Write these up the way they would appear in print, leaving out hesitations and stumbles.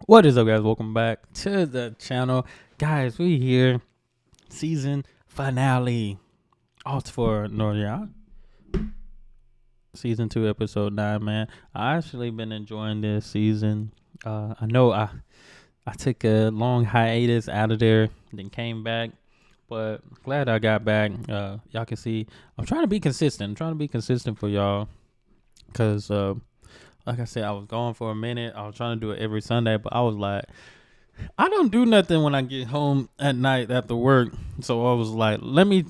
What is up, guys? Welcome back to the channel. Guys, we here. Season finale. Alt for Norge. Season 2, episode 9, man. I actually been enjoying this season. I know I took a long hiatus out of there, then came back. But glad I got back. Y'all can see I'm trying to be consistent. I'm trying to be consistent for y'all. Because, like I said, I was gone for a minute. I was trying to do it every Sunday, but I was like, I don't do nothing when I get home at night after work. So I was like, let me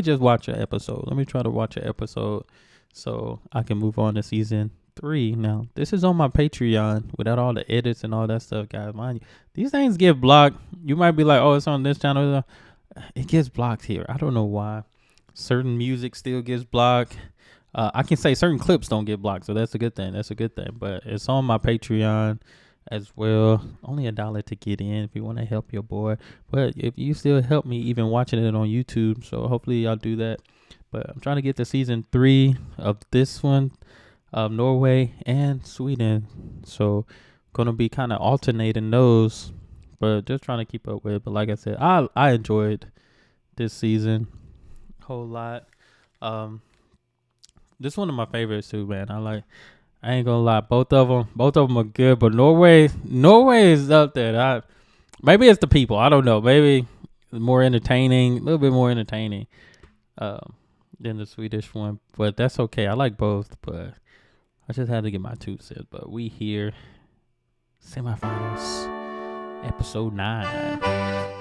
just watch an episode. Let me try to watch an episode so I can move on to season 3. Now, this is on my Patreon without all the edits and all that stuff, guys. Mind you, these things get blocked. You might be like, oh, it's on this channel. It gets blocked here. I don't know why. Certain music still gets blocked. I can say certain clips don't get blocked, so that's a good thing. But it's on my Patreon as well. Only $1 to get in if you want to help your boy. But if you still help me even watching it on YouTube, so hopefully y'all do that. But I'm trying to get to season 3 of this one, of Norway and Sweden. So gonna be kind of alternating those, but just trying to keep up with it. But like I said, I enjoyed this season a whole lot. This is one of my favorites too, man. I ain't gonna lie, both of them are good, but Norway is up there. Maybe it's the people, I don't know. Maybe more entertaining, a little bit more entertaining than the Swedish one, but that's okay. I like both, but I just had to get my 2 cents. But we here, semifinals, episode 9.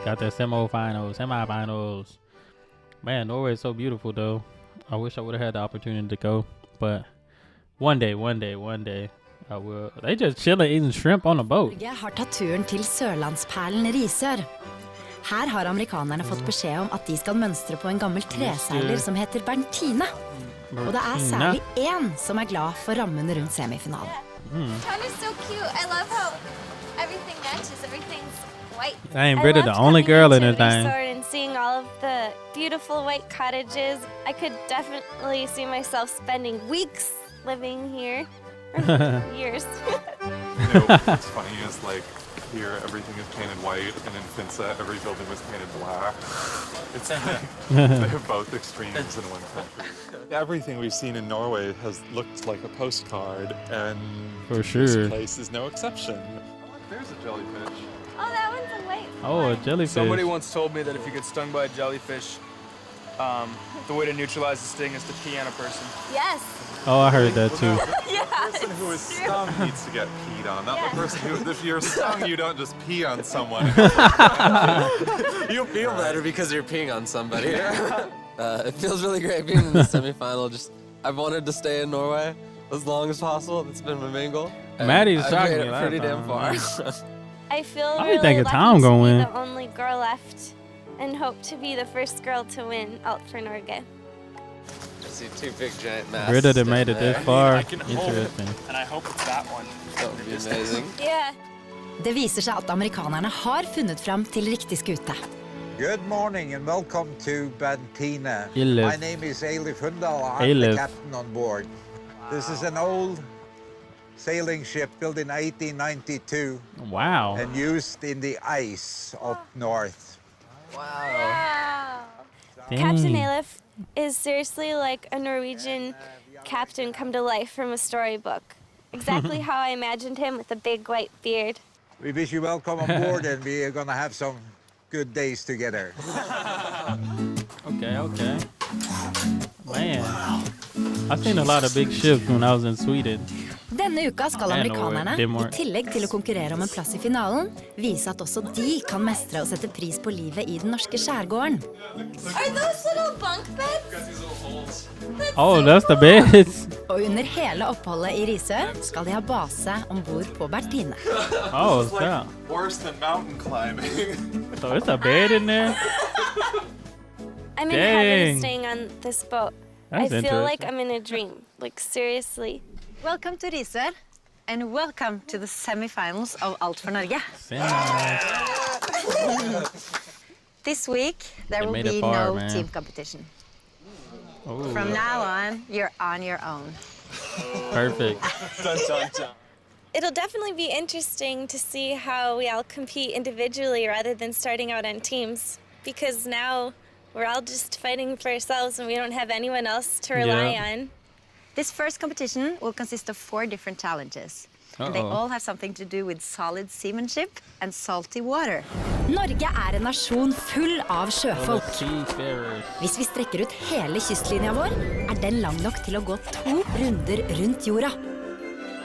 Got the semifinals. Man, Norway is so beautiful though. I wish I would have had the opportunity to go, but one day I will. They just chilling eating shrimp on a boat. Norge har tatt turen til Sørlandsperlen Risør. Her har amerikanerne fått beskjed om at de skal mønstre på en gammel treseiler som heter Berntine. Og det er særlig én som er glad for rammen rundt semifinalen. Kind of so cute. I love how everything matches. Everything's white. I ain't Britta the only girl in this thing. And seeing all of the beautiful white cottages, I could definitely see myself spending weeks living here. Years. What's funny is like here everything is painted white, and in Finse every building was painted black. It's like they have both extremes in one country. Everything we've seen in Norway has looked like a postcard, and For sure. this place is no exception. There's a jellyfish. Oh, that one's a white Oh, a one. jellyfish. Somebody once told me that if you get stung by a jellyfish, the way to neutralize the sting is to pee on a person. Yes. Oh, I heard that too. Yeah. The person who is stung needs to get peed on, not the person who. If you're stung, you don't just pee on someone. You feel better because you're peeing on somebody. It feels really great being in the semifinal. I've wanted to stay in Norway as long as possible. That's been my main goal. Maddie's I've shocked made me it last pretty damn time. far. I feel I be really thinking lucky Tom to gonna be win. the only girl left, and hope to be the first girl to win Alt for Norge. I see 2 big giant masks. Britta that made it this far. I can hope, Interesting. and I hope it's that one. That would be amazing. Yeah. Det viser seg at amerikanerne har funnet fram til riktig skute. Good morning and welcome to Berntine. Eilif. My name is Eilif Hundal. I'm Eilif. the captain on board. This is an old sailing ship built in 1892 Wow. and used in the ice up north. Wow. Wow. Dang. Captain Eilif is seriously like a Norwegian captain come to life from a storybook. Exactly how I imagined him with a big white beard. We wish you welcome on board and we are gonna have some good days together. Okay. Man. I've seen a lot of big ships when I was in Sweden. Denne uka skal And amerikanerne, Denmark. i tillegg til å konkurrere om en plass i finalen, vise at også de kan mestre og sette pris på livet i den norske skjærgården. Are those little bunk beds? Oh, that's the beds. Og under hele oppholdet i Risør skal de ha base ombord på Berntine. Oh, It's like yeah. worse than mountain climbing. So it's a bed in there? I'm in Dang. heaven staying on this boat. That's I feel like interesting. I'm in a dream. Like seriously. Welcome to Risør, and welcome to the semifinals of Alt for Norge. This week, there They will made it be far, no man. team competition. Ooh, From now on, you're on your own. perfect. Dun, dun, dun. It'll definitely be interesting to see how we all compete individually rather than starting out on teams. Because now we're all just fighting for ourselves and we don't have anyone else to rely on. This first competition will consist of 4 different challenges. And they all have something to do with solid seamanship and salty water. Norge er en nasjon full av sjøfolk. Hvis vi strekker ut hele kystlinja vår, er den lang nok til å gå 2 runder rundt jorda.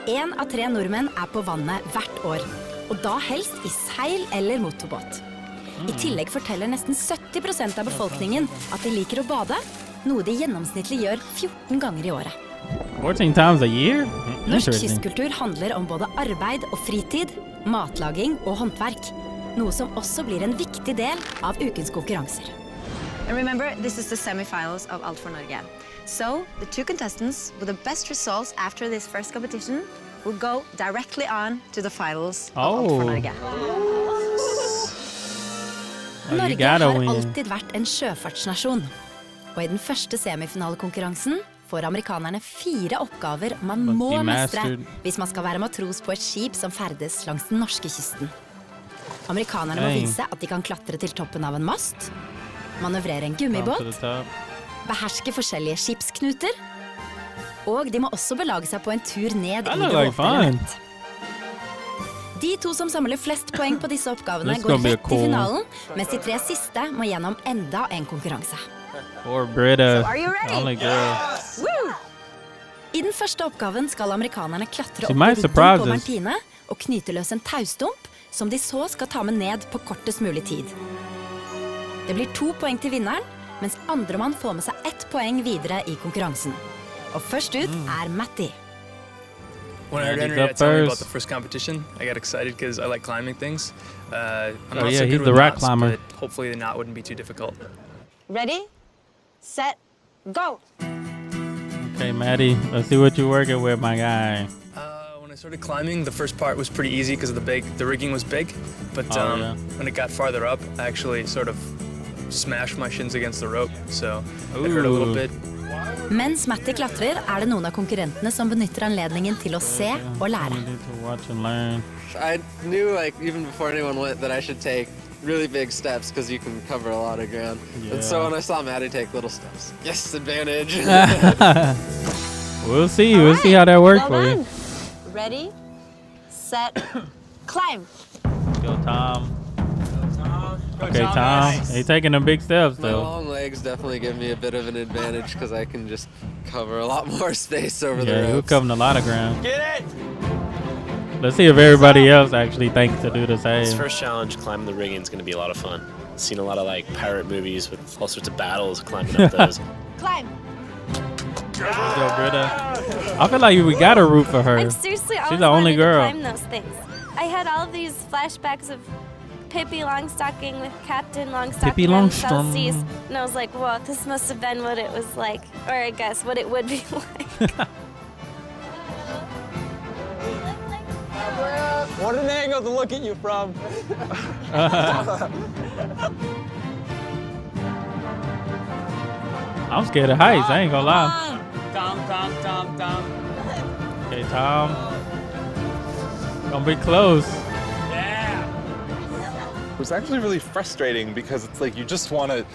1 av 3 nordmenn er på vannet hvert år, og da helst i seil eller motorbåt. I tillegg forteller nesten 70% av befolkningen at de liker å bade, noe de gjennomsnittlig gjør 14 ganger i året. 14 times a year? Norsk kystkultur handler om både arbeid og fritid, matlaging og håndverk, noe som også blir en viktig del av ukens konkurranser. And remember, this is the semifinals of Alt for Norge. So, the 2 contestants with the best results after this first competition will go directly on to the finals of Alt for Norge. Norge har alltid vært en sjøfartsnasjon, og i den første semifinalekonkurransen får amerikanerne 4 oppgaver man må mestre hvis man skal være matros på et skip som ferdes langs den norske kysten. Amerikanerne må vise at de kan klatre til toppen av en mast, manøvrere en gummibåt, beherske forskjellige skipsknuter, og de må også belage seg på en tur ned i det åpne element. De 2 som samler flest poeng på disse oppgavene går rett til finalen, mens de 3 siste må gjennom enda en konkurranse. Or Britta, So are you ready? only girl. Woo! I den første oppgaven skal amerikanerne klatre opp i might ryggen surprise på us. Martine og knyte løs en taustump som de så skal ta med ned på kortest mulig tid. Det blir 2 poeng til vinneren, mens andremann får med seg 1 poeng videre i konkurransen. Og først ut er Matti. When I heard Henry tell me about the first competition, I got excited because I like climbing things. I'm not so good with knots, but hopefully the knot wouldn't be too difficult. Ready, set, go! Okay, Maddie, let's see what you're working with, my guy. When I started climbing, the first part was pretty easy because the rigging was big, but when it got farther up, I actually sort of smashed my shins against the rope, so it hurt a little bit. Mens Matti klatrer, er det noen av konkurrentene som benytter anledningen til å se og lære. I knew, like, even before anyone went, that I should take really big steps because you can cover a lot of ground. Yeah. And so when I saw Maddie take little steps, yes, advantage. We'll see. We'll see how that works for you. Ready, set, climb! Go, Tom. Okay, Tom. He's taking them big steps, though. My long legs definitely give me a bit of an advantage because I can just cover a lot more space over the ropes. Yeah, you're covering a lot of ground. Get it! Let's see if everybody else actually thinks to do the same. This first challenge, climbing the rigging, is going to be a lot of fun. Seen a lot of like pirate movies with all sorts of battles climbing up those. Climb! Yo, Britta. I feel like we got a root for her. I've seriously always She's the only wanted girl. to climb those things. I had all these flashbacks of Pippi Longstocking with Captain Longstocking on the South Seas, and I was like, "Whoa, this must have been what it was like, or I guess what it would be like." What an angle to look at you from. I'm scared of heights. I ain't gonna lie. Tom. Okay, Tom. Gonna be close. It was actually really frustrating because it's like you just want to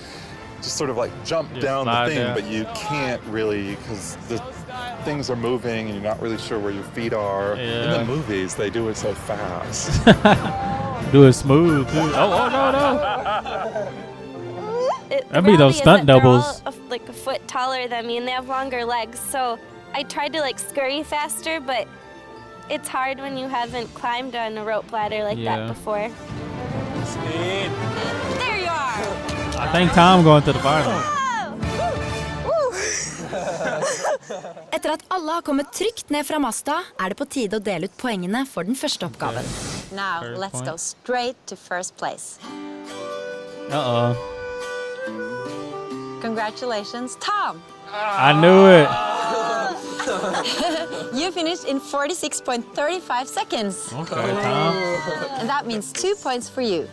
just sort of like jump Just down the slide thing, down. but you can't really because the things are moving and you're not really sure where your feet are. In Yeah. the movies, they do it so fast. Do it smooth, too. Oh, no. That'd be those stunt doubles. They're all like a foot taller than me, and they have longer legs. So I tried to like scurry faster, but it's hard when you haven't climbed on a rope ladder like that before. Speed. There you are! I think Tom going to the final. Etter at alle har kommet trygt ned fra masta, er det på tide å dele ut poengene for den første oppgaven. Now, let's go straight to first place. Uh-oh. Congratulations, Tom! I knew it. You finished in 46.35 seconds. Okay, Tom. And that means 2 points for you.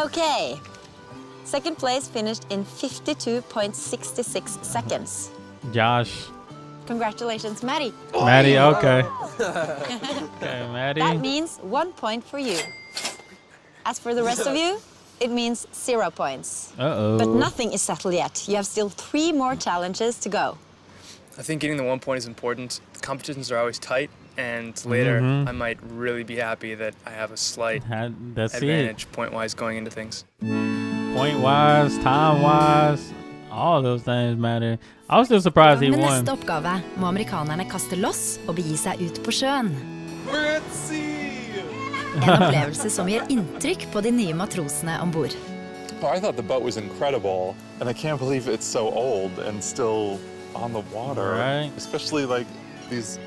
Okay. Second place finished in 52.66 seconds. Josh. Congratulations, Maddie. Maddie, okay. Okay, Maddie. That means 1 point for you. As for the rest of you, it means 0 points. Uh-oh. But nothing is settled yet. You have still 3 more challenges to go. I think getting the 1 point is important. Competitions are always tight, and later I might really be happy that I have a slight That's advantage point-wise going into things. Point-wise, time-wise, all those things matter. I was still surprised he Med won. neste oppgave må amerikanerne kaste loss og begi seg ut på sjøen. We're at sea! En opplevelse som gjør inntrykk på de nye matrosene ombord. Oh, I thought the boat was incredible, and I can't believe it's so old and still on the water. Right. Especially like these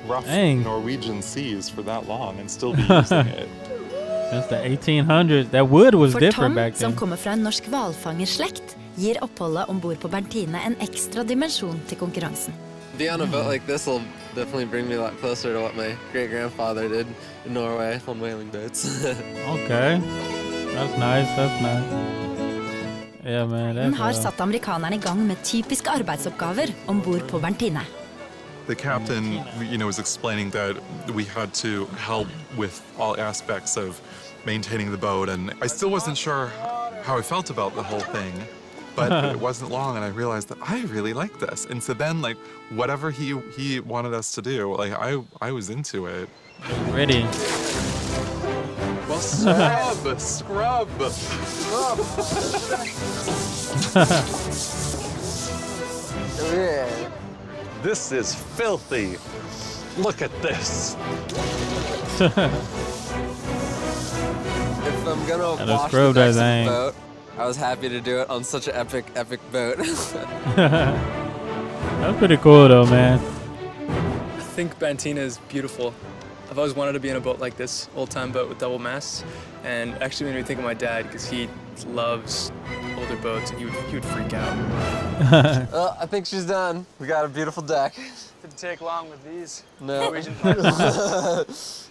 rough Dang. Norwegian seas for that long and still be using it. Since the 1800s, that wood was For different Tom, back then. som kommer fra en norsk hvalfangerslekt, gir oppholdet ombord på Berntine en ekstra dimensjon til konkurransen. Being on a boat like this will definitely bring me a lot closer to what my great-grandfather did in Norway on whaling boats. Okay. That's nice, that's nice. Yeah, man, Den har that's satt amerikanerne i gang med typiske arbeidsoppgaver ombord på Berntine. The captain, was explaining that we had to help with all aspects of maintaining the boat, and I still wasn't sure how I felt about the whole thing. But it wasn't long, and I realized that I really like this. And so then, like, whatever he wanted us to do, like, I was into it. ready. Well, scrub. This is filthy. Look at this. If I'm gonna And it's wash the scrubbed, I decks of the think. boat, I was happy to do it on such an epic boat. That's pretty cool though, man. I think Bantina is beautiful. I've always wanted to be in a boat like this, old-time boat with double masts, and actually made me think of my dad because he loves older boats and he would freak out. Well, I think she's done. We got a beautiful deck. Didn't take long with these. No. Norwegian pipes.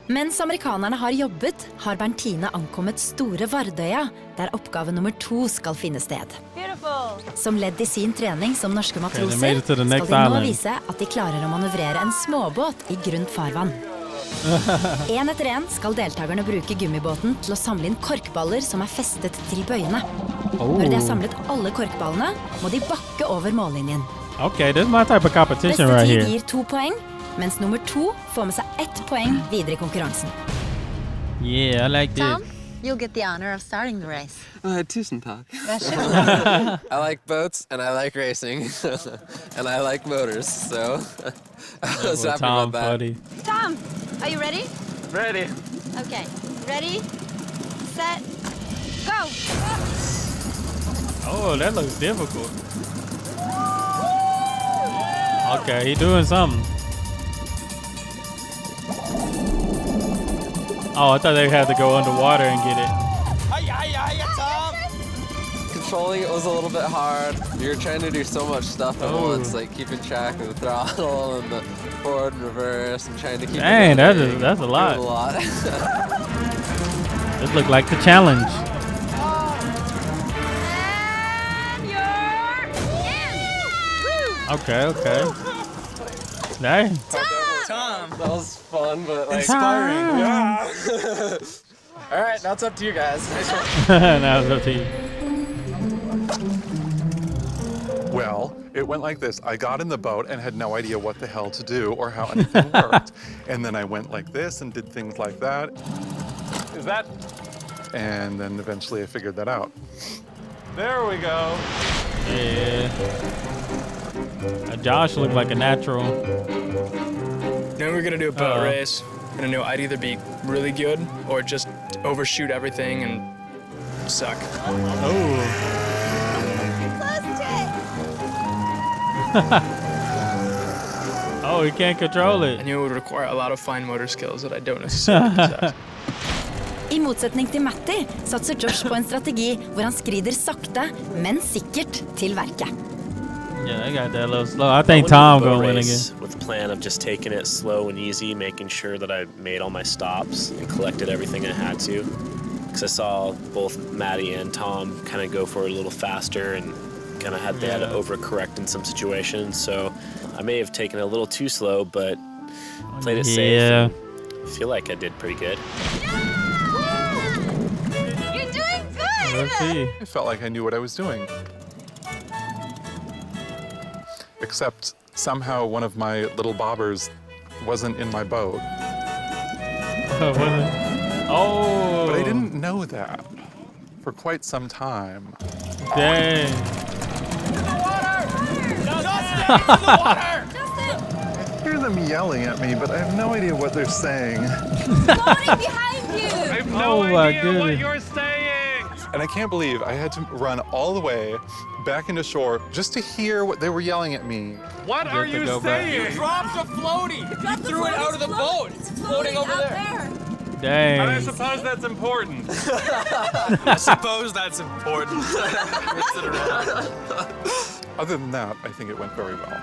Mens amerikanerne har jobbet, har Berntine ankommet Store Vardøya, der oppgave nummer 2 skal finne sted. Beautiful. Som ledd i sin trening som norske they matroser, made it to the skal next de nå island. vise at de klarer å manøvrere en småbåt i grunt farvann. En etter en skal deltakerne bruke gummibåten til å samle inn korkballer som er festet til bøyene. Når de har samlet alle korkballene, må de bakke over mållinjen. Okay, this is my type of competition Beste right tid here. gir 2 poeng, mens nummer 2 får med seg 1 poeng videre i konkurransen. Yeah, I like this. Tom, you'll get the honor of starting the race. Tusen takk. I like boats and I like racing and I like motors, so I was Well, happy Tom, about that. buddy. Tom, are you ready? Ready. Okay. Ready, set, go! Oh, that looks difficult. Okay, he doing something. Oh, I thought they had to go underwater and get it. Controlling it was a little bit hard. You're trying to do so much stuff at Oh. once, like keeping track of the throttle and the forward and reverse and trying to keep Dang, it that's going. a It lot. was a lot. This looked like the challenge. Okay. Dang. Tom. That was fun, but like Inspiring. Yeah. All right, now it's up to you guys. Now it's up to you. Well, it went like this. I got in the boat and had no idea what the hell to do or how anything worked. And then I went like this and did things like that. Is that? And then eventually I figured that out. There we go. Yeah. Josh looked like a natural. Now we're gonna do a boat Uh-oh. race, and I knew I'd either be really good or just overshoot everything and suck. Oh. Oh, he can't control I it. knew it would require a lot of fine motor skills that I don't necessarily possess. I motsetning til Matty satser Josh på en strategi hvor han skrider sakte, men sikkert til verket. Yeah, they got that a little slow. I think I Tom went to the gonna boat win race again. with the plan of just taking it slow and easy, making sure that I made all my stops and collected everything I had to. Because I saw both Maddie and Tom kind of go for it a little faster and kind of had to overcorrect in some situations. So I may have taken it a little too slow, but played it safe. Yeah. I feel like I did pretty good. You're doing good! Let's see. I felt like I knew what I was doing. Except somehow one of my little bobbers wasn't in my boat. Oh. But I didn't know that for quite some time. Dang. I hear them yelling at me, but I have no idea what they're saying. Floating behind you! I have no Oh my idea what goodness. you're saying. And I can't believe I had to run all the way back into shore just to hear what they were yelling at me. What are Just to you go back. saying? Dropped a floaty. You threw it out of the boat. It's floating over there. Dang. And I suppose that's important. I suppose that's important. Turns it around. Other than that, I think it went very well.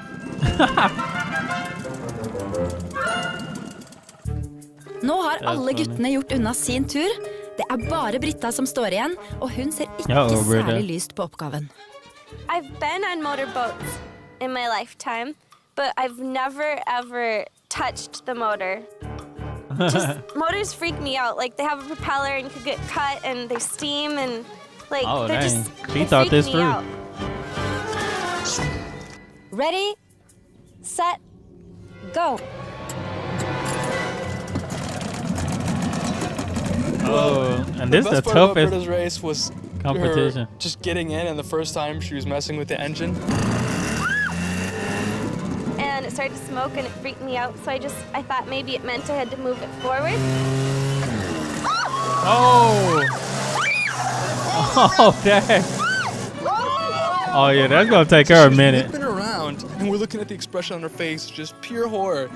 Nå har alle guttene gjort unna sin tur. Det er bare Britta som står igjen, og hun ser ikke Britta. særlig lyst på oppgaven. I've been on motorboats in my lifetime, but I've never ever touched the motor. Just motors freak me out. Like they have a propeller and could get cut and there's steam and like Oh, they're dang. just She they thought freak this me through. out. Ready, set, go. Oh, and this is the best part about toughest Britta's race was competition. her just getting in, and the first time she was messing with the engine. And it started to smoke and it freaked me out. So I thought maybe it meant I had to move it forward. Oh. Oh, dang. Oh, yeah, that's going to take her a She's minute. whipping around, and we're looking at the expression on her face, just pure horror.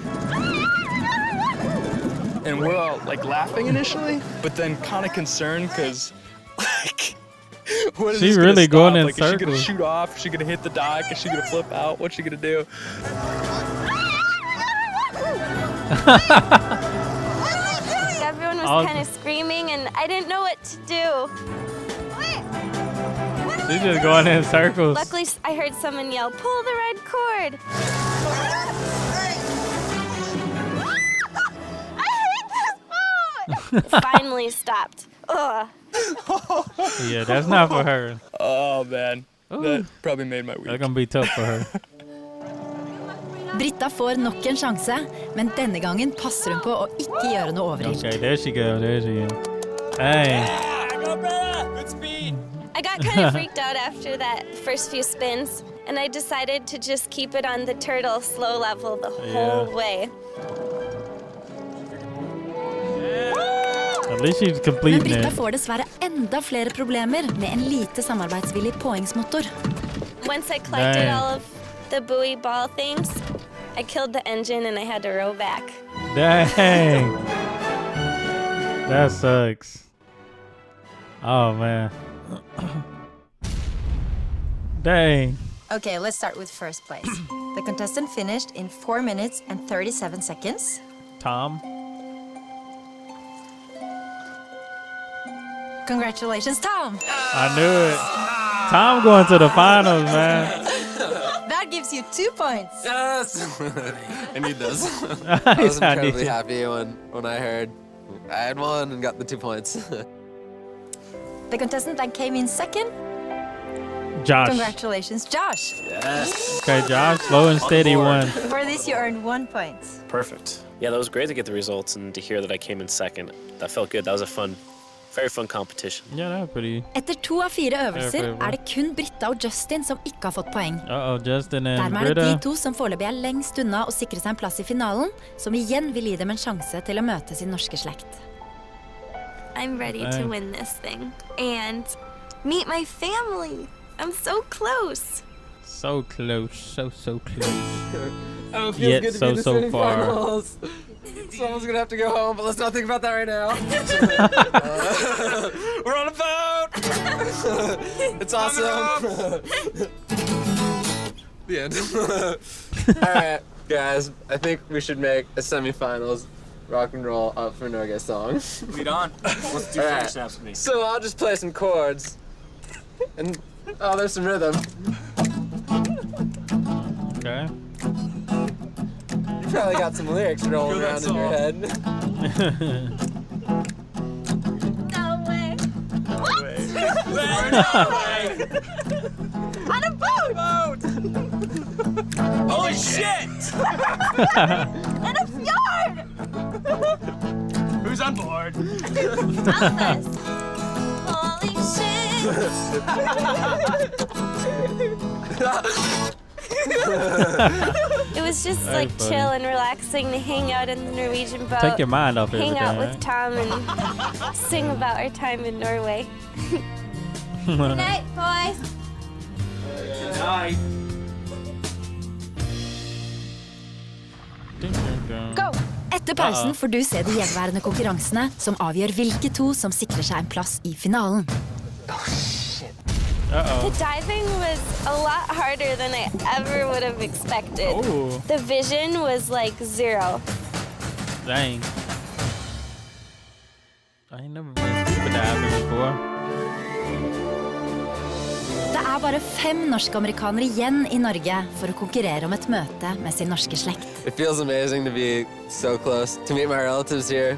And we're all like laughing initially, but then kind of concerned because, like, what is She this gonna really stop? going in like, is she gonna circles. shoot off? Is she gonna hit the dock? Is she gonna flip out? What's she gonna do? Everyone was kind of screaming and I didn't know what to do. She's just going in circles. Luckily, I heard someone yell, "Pull the red cord!" I hate this boat! Finally stopped. Ugh. Yeah, that's not for her. Oh man, Ooh. that probably made my week. That's going to be tough for her. Britta får nok en sjanse, men denne gangen passer hun på å ikke gjøre noe overilt. Okay, there she go. There she go. Dang. Good speed. I got kind of freaked out after that first few spins, and I decided to just keep it on the turtle slow level the whole way. At least she's Men completing Britta it. får dessverre enda flere problemer med en lite samarbeidsvillig påhengsmotor. Once I collected Dang. all of the buoy ball things, I killed the engine and I had to row back. Dang. That sucks. Oh, man. Dang. Okay, let's start with first place. The contestant finished in 4 minutes and 37 seconds. Tom. Congratulations, Tom! I knew it. Tom going to the finals, man. That gives you 2 points. Yes! I need this. I He's was not incredibly easy. happy when I heard I had won and got the 2 points. The contestant that came in second, Josh. congratulations, Josh. Yes. Okay, Josh, slow and steady one. For this, you earned 1 point. Perfect. Yeah, that was great to get the results and to hear that I came in second. That felt good. That was a very fun competition. Yeah, that was pretty. Etter 2 av 4 øvelser er det kun Britta og Justin som ikke har fått poeng. Uh-oh, Justin and Dermed er det Britta. de 2 som foreløpig er lengst unna å sikre seg en plass i finalen, som igjen vil gi dem en sjanse til å møte sin norske slekt. I'm ready to Dang. win this thing and meet my family. I'm so close. So close, so close. Oh, it feels Yet good to so, be in the so far. semifinals. Someone's gonna have to go home, but let's not think about that right now. We're on a boat! It's awesome. The end. Alright, guys, I think we should make a semifinals rock and roll up for Norge song. Lead on. Let's do Alright. finger snaps with me. So I'll just play some chords. And, oh, there's some rhythm. Okay. You probably got some lyrics rolling around in your head. Norway. Norway. On a boat. Holy shit! In a fjord. Who's on board? All of us. Holy shit. It was just Very like funny. chill and relaxing to hang out in the Norwegian boat. Take your mind off Hang everything. out with Tom and sing about our time in Norway. Good night, boys. Go! Etter pausen får du se de gjenværende konkurransene som avgjør hvilke to som sikrer seg en plass i finalen. The diving was a lot harder than I ever would have expected. Oh. The vision was like zero. Dang. I ain't never been scuba diving before. Det er bare 5 norsk-amerikanere igjen i Norge for å konkurrere om et møte med sin norske slekt. It feels amazing to be so close, to meet my relatives here.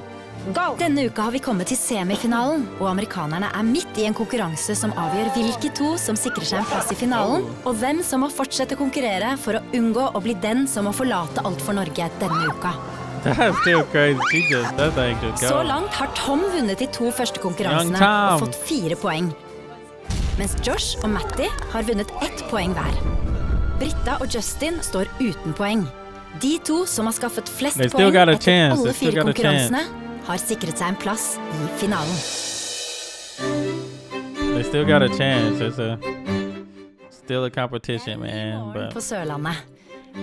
Denne uka har vi kommet til semifinalen, og amerikanerne er midt i en konkurranse som avgjør hvilke to som sikrer seg en plass i finalen, og hvem som må fortsette å konkurrere for å unngå å bli den som må forlate alt for Norge denne uka. That's still crazy. She just, that thing just Så go. langt har Tom vunnet de 2 første konkurransene Young Tom. og fått 4 poeng. Mens Josh og Matty har vunnet 1 poeng hver. Britta og Justin står uten poeng. De 2 som har skaffet flest They still poeng got a etter chance. alle They still 4 got a konkurransene, har sikret seg en plass i finalen. They still got a chance. It's still a competition, man. But På Sørlandet.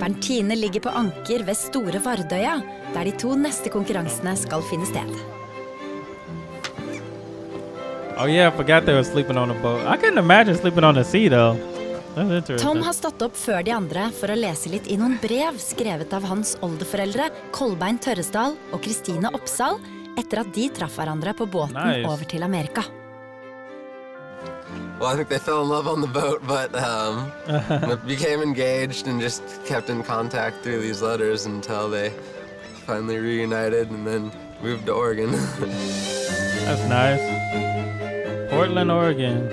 Berntine ligger på anker ved Store Vardøya, der de 2 neste konkurransene skal finne sted. oh yeah, I forgot they were sleeping on a boat. I couldn't imagine sleeping on the sea though. That's interesting. Tom har stått opp før de andre for å lese litt i noen brev skrevet av hans oldeforeldre, Kolbein Tørresdal og Kristine Oppsal, etter at de traff hverandre på båten Nice. over til Amerika. Well, I think they fell in love on the boat, but became engaged and just kept in contact through these letters until they finally reunited and then moved to Oregon. That's nice. Portland, Oregon.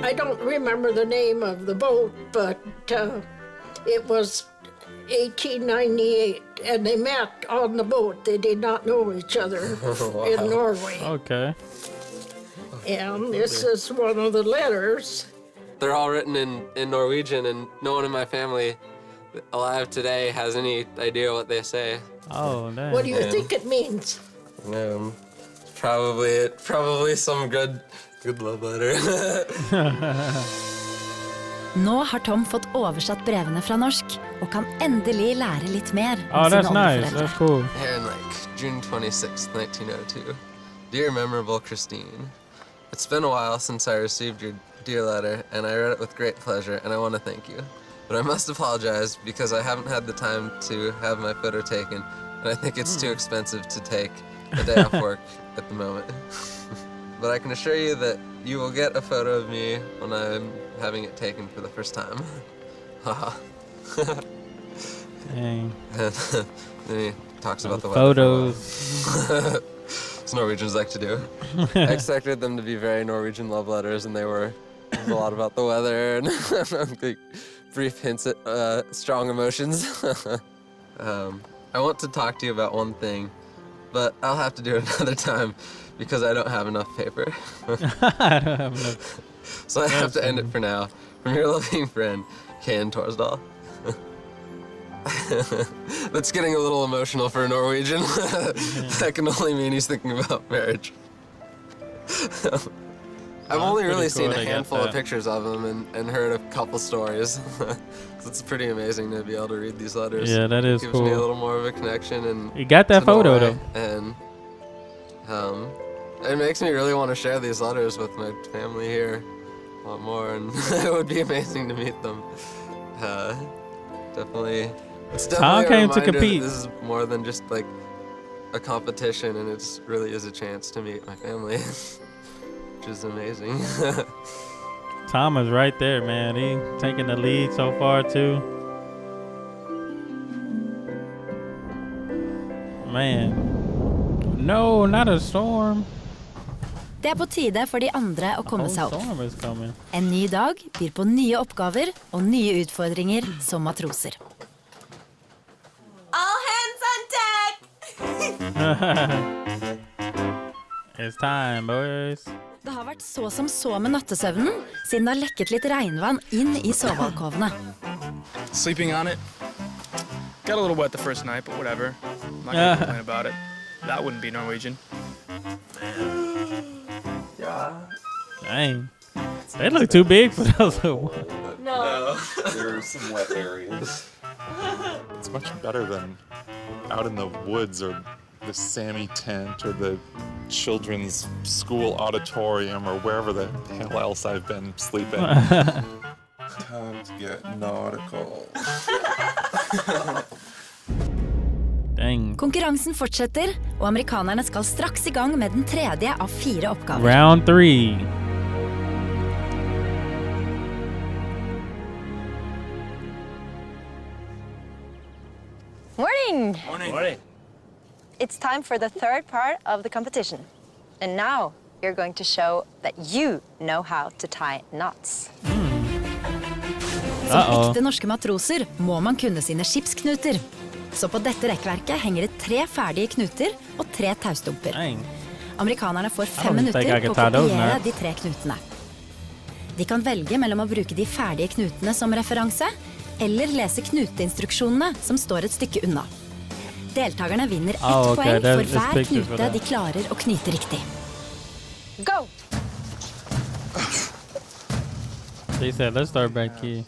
I don't remember the name of the boat, but it was 1898, and they met on the boat. They did not know each other in Norway. Okay. And this is one of the letters. They're all written in Norwegian, and no one in my family alive today has any idea what they say. Oh, damn. What do you think it means? Probably some good love letter. Nå har Tom fått oversatt brevene fra norsk, og kan endelig lære litt mer om Oh, that's sine nice. oldeforeldre. That's cool. Here in June 26th, 1902. Dear memorable Christine, it's been a while since I received your dear letter, and I read it with great pleasure, and I want to thank you. But I must apologize because I haven't had the time to have my photo taken, and I think it's too expensive to take a day off work at the moment. But I can assure you that you will get a photo of me when I'm having it taken for the first time. Haha. Dang. And then he talks about the weather. Photos. As Norwegians like to do. I expected them to be very Norwegian love letters, and they were a lot about the weather and like, brief hints at strong emotions. I want to talk to you about one thing, but I'll have to do it another time because I don't have enough paper. I don't have enough. So I have to end it for now. From your loving friend, Ken Torsdal. That's getting a little emotional for a Norwegian. That can only mean he's thinking about marriage. I've only really seen a handful of pictures of him and heard a couple stories. So it's pretty amazing to be able to read these letters. Yeah, that is It gives cool. me a little more of a connection. And You got that to photo, Norway. though. And it makes me really want to share these letters with my family here a lot more, and it would be amazing to meet them. Definitely. It's definitely a came to reminder that compete. this is more than just like a competition, and it really is a chance to meet my family, which is amazing. Tom is right there, man. He taking the lead so far too. Man. No, not a storm. Det er på tide for de andre å komme seg opp. En ny dag byr på nye oppgaver og nye utfordringer som matroser. All hands on deck! It's time, boys. Det har vært så som så med nattesøvnen, siden det har lekket litt regnvann inn i sovealkovene. Sleeping on it. Got a little wet the first night, but whatever. I'm not gonna complain about it. That wouldn't be Norwegian. Dang. They look too big for those. No. There are some wet areas. It's much better than out in the woods or the Sammy tent or the children's school auditorium or wherever the hell else I've been sleeping. Time to get nautical. Dang. Konkurransen fortsetter, og amerikanerne skal straks i gang med den tredje av 4 oppgaver. Round 3. Morning! Morning. It's time for the third part of the competition. And now you're going to show that you know how to tie knots. Som ekte norske matroser må man kunne sine skipsknuter. Så på dette rekkverket henger det 3 ferdige knuter og 3 taustumper. Amerikanerne får 5 minutter på å kopiere de 3 knutene. De kan velge mellom å bruke de ferdige knutene som referanse, eller lese knuteinstruksjonene som står et stykke unna. Deltakerne vinner 1 poeng for hver knute de klarer å knyte riktig. Go! They said, let's start back here.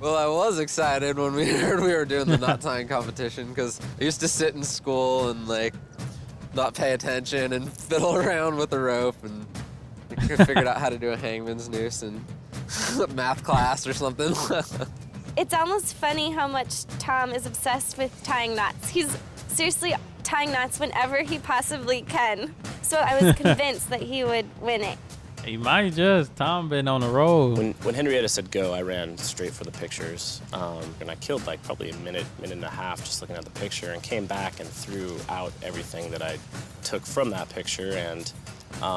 Well, I was excited when we heard we were doing the knot tying competition because I used to sit in school and like not pay attention and fiddle around with the rope and figured out how to do a hangman's noose in math class or something. It's almost funny how much Tom is obsessed with tying knots. He's seriously tying knots whenever he possibly can. So I was convinced that he would win it. He might just. Tom been on the road. When Henrietta said go, I ran straight for the pictures. And I killed like probably a minute and a half just looking at the picture and came back and threw out everything that I took from that picture. And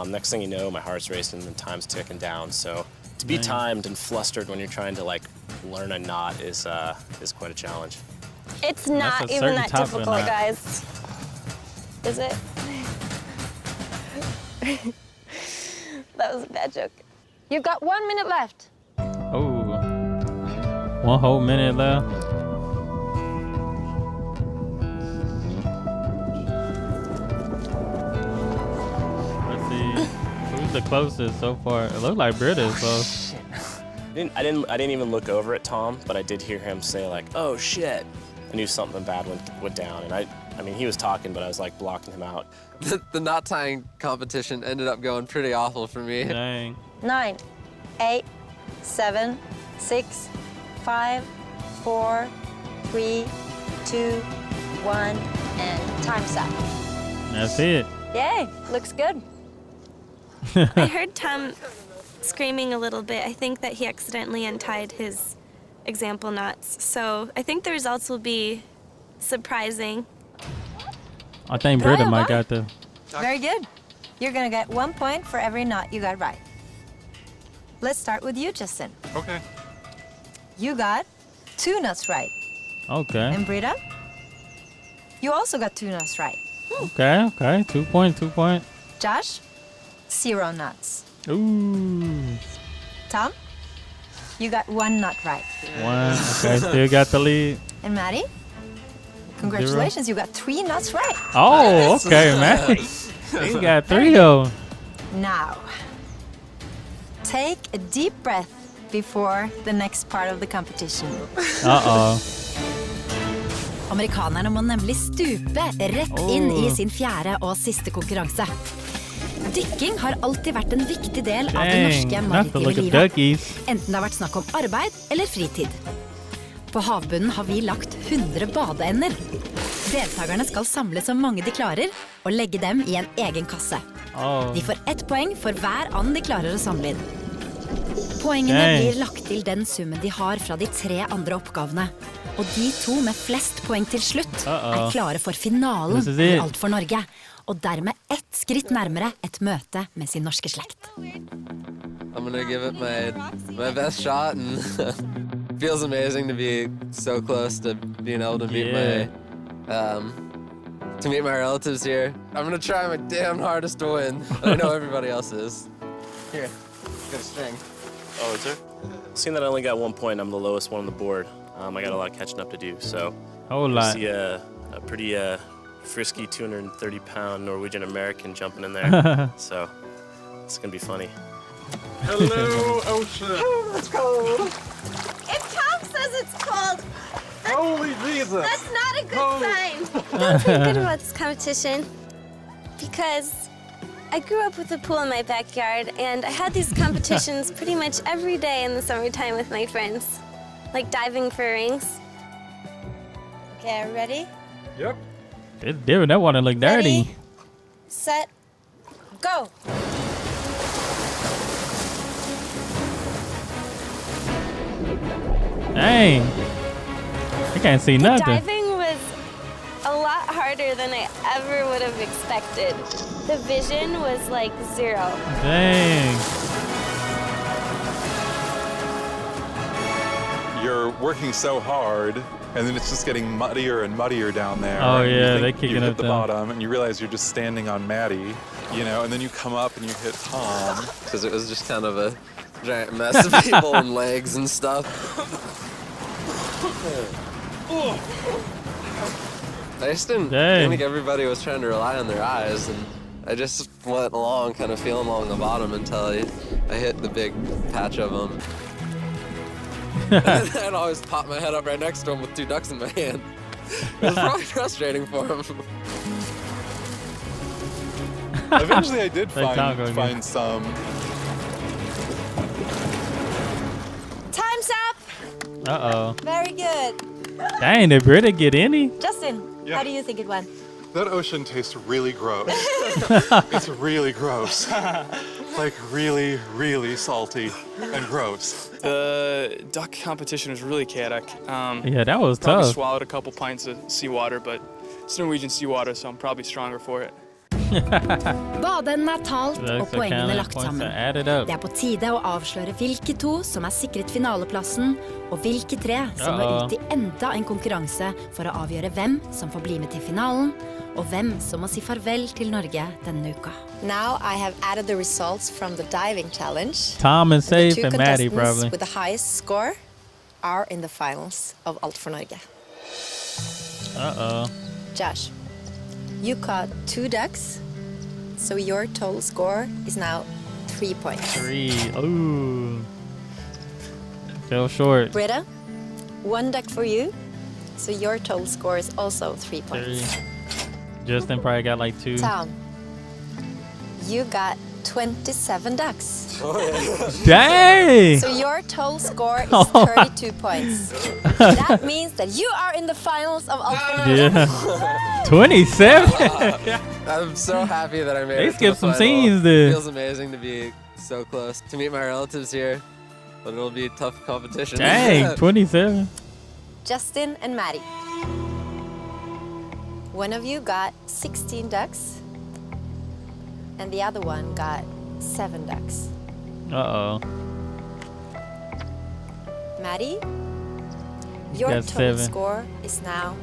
next thing you know, my heart's racing and time's ticking down. So to be timed and flustered when you're trying to like learn a knot is quite a challenge. It's not even that difficult, guys. Is it? That was a bad joke. You've got 1 minute left. Oh. 1 whole minute left. Let's see. Who's the closest so far? It looked like Britta is close. I didn't even look over at Tom, but I did hear him say like, "Oh shit." I knew something bad went down, and I mean, he was talking, but I was like blocking him out. The knot tying competition ended up going pretty awful for me. Dang. 9, 8, 7, 6, 5, 4, 3, 2, 1, and time's up. That's it. Yay, looks good. I heard Tom screaming a little bit. I think that he accidentally untied his example knots. So I think the results will be surprising. I think Britta might got the... Very good. You're gonna get 1 point for every knot you got right. Let's start with you, Justin. Okay. You got 2 knots right. Okay. And Britta? You also got 2 knots right. Okay. 2 point, 2 point. Josh? 0 knots. Ooh. Tom? You got 1 knot right. 1. Okay, still got the lead. And Maddie? Congratulations, you got 3 knots right. Oh, okay, man. He got 3 of them. Now, take a deep breath before the next part of the competition. Uh-oh. Amerikanerne må nemlig stupe rett inn i sin 4. og siste konkurranse. Dykking har alltid vært en viktig del av det norske maritime livet, enten det har vært snakk om arbeid eller fritid. På havbunnen har vi lagt 100 badeender. Deltakerne skal samle så mange de klarer og legge dem i en egen kasse. De får 1 poeng for hver and de klarer å samle inn. Poengene blir lagt til den summen de har fra de 3 andre oppgavene. Og de to med flest poeng til slutt klare for finalen This is i it. Alt for Norge. Og dermed ett skritt nærmere et møte med sin norske slekt. I'm gonna give it my best shot, and it feels amazing to be so close to being able to meet my relatives here. I'm gonna try my damn hardest to win, and I know everybody else is. Here, got a string. Oh, is there? Seeing that I only got 1 point, I'm the lowest one on the board. I got a lot of catching up to do, so Whole lot. see a pretty frisky 230-pound Norwegian American jumping in there. So it's gonna be funny. Hello, ocean. Oh, that's cold. If Tom says it's cold, Holy Jesus. that's not a good sign. I feel good about this competition because I grew up with a pool in my backyard, and I had these competitions pretty much every day in the summertime with my friends, like diving for rings. Okay, ready? Yep. Dude, that water look dirty. Ready, set, go. Dang. I can't see The nothing. diving was a lot harder than I ever would have expected. The vision was like 0. Dang. You're working so hard, and then it's just getting muddier and muddier down there. Oh, and you yeah, think they kicking you hit up the down. bottom, and you realize you're just standing on Maddie, you know, and then you come up and you hit Tom. Because it was just kind of a giant mess of people and legs and stuff. I just didn't think everybody was trying to rely on their eyes, and I just went along, kind of feeling along the bottom until I hit the big patch of them. I'd always pop my head up right next to him with 2 ducks in my hand. It was probably frustrating for him. Eventually I did Like Congo find some. Time's up! Uh-oh. Very good. Dang, did Britta get any? Justin, Yeah. how do you think it went? That ocean tastes really gross. It's really gross. Like really, really salty and gross. The duck competition was really chaotic. Yeah, that was probably tough. swallowed a couple pints of seawater, but it's Norwegian seawater, so I'm probably stronger for it. Badeenden er talt That's og the poengene kind of lagt points sammen. that added up. Det er på tide å avsløre hvilke 2 som er sikret finaleplassen, og hvilke 3 som må ut i enda en konkurranse for å avgjøre hvem som får bli med til finalen, og hvem som må si farvel til Norge denne uka. Now I have added the results from the diving challenge. Tom and The Safe 2 and Maddie contestants probably. with the highest score are in the finals of Alt for Norge. Uh-oh. Josh, you caught 2 ducks, so your total score is now 3 points. 3. Ooh. Fell short. Britta, 1 duck for you, so your total score is also 3 points. 3. Justin probably got like 2. Tom, you got 27 ducks. Dang! So your total score is 32 points. That means that you are in the finals of Alt for Norge. Yeah. 27? I'm so happy that I made They it to skipped the some final. scenes, dude. It feels amazing to be so close to meet my relatives here, but it'll be tough competition. Dang, 27. Justin and Maddie. One of you got 16 ducks, and the other one got 7 ducks. Uh-oh. Maddie, your got total 7. score is now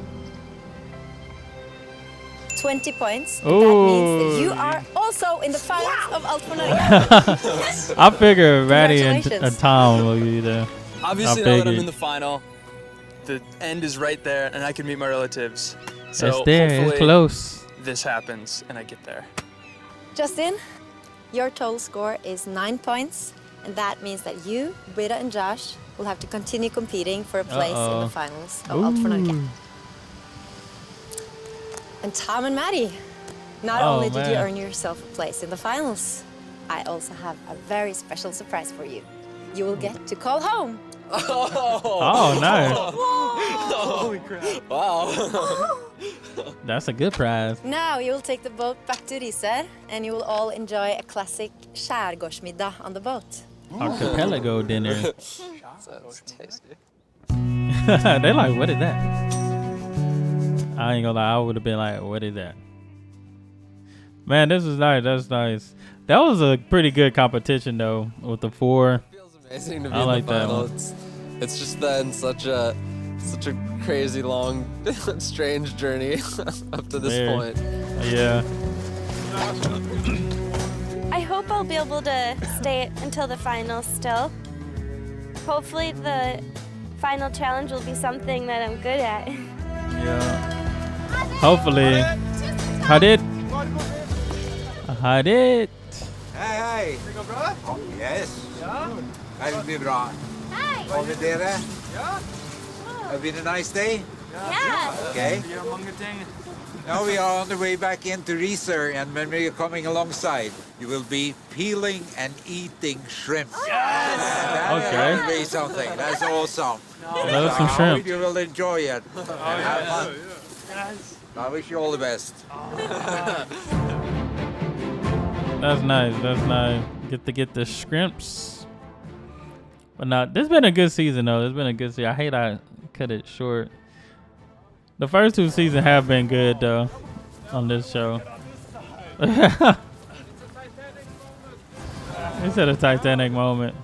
20 points. Ooh. That means that you are also in the finals of Alt for Norge. I figure Maddie and Congratulations. Tom will be there. Obviously, I now that I'm figured. in the final, the end is right there, and I can meet my relatives. So It's there, it's hopefully close. this happens, and I get there. Justin, your total score is 9 points, and that means that you, Britta, and Josh will have to continue competing for a place in the finals of Alt for Norge. Ooh. And Tom and Maddie, not Oh, only did you man. earn yourself a place in the finals, I also have a very special surprise for you. You will get to call home. Oh, nice. Holy crap. Wow. That's a good prize. Now you will take the boat back to Risør, and you will all enjoy a classic skärgårdsmiddag on the boat. Archipelago dinner. Sounds tasty. They like, what is that? I ain't gonna lie, I would have been like, what is that? Man, this is nice. That's nice. That was a pretty good competition though with the 4. It feels amazing to be I like in the final. that one. It's just been such a crazy long, strange journey up to this point. Yeah. I hope I'll be able to stay until the finals still. Hopefully the final challenge will be something that I'm good at. Yeah. Hopefully. Hadid. Hej, hej! Yes. Det blir bra. Hi! Hva med dere? Has it been a nice day? Yeah! Okay. Now we are on the way back into Risør, and when we are coming alongside, you will be peeling and eating shrimp. Yes! Okay. That will be something. That's awesome. Love some shrimp. You will enjoy it. And have fun. I wish you all the best. That's nice. That's nice. Get the shrimps. But no, this has been a good season though. It's been a good season. I hate I cut it short. The first 2 seasons have been good though on this show. It's at a Titanic moment.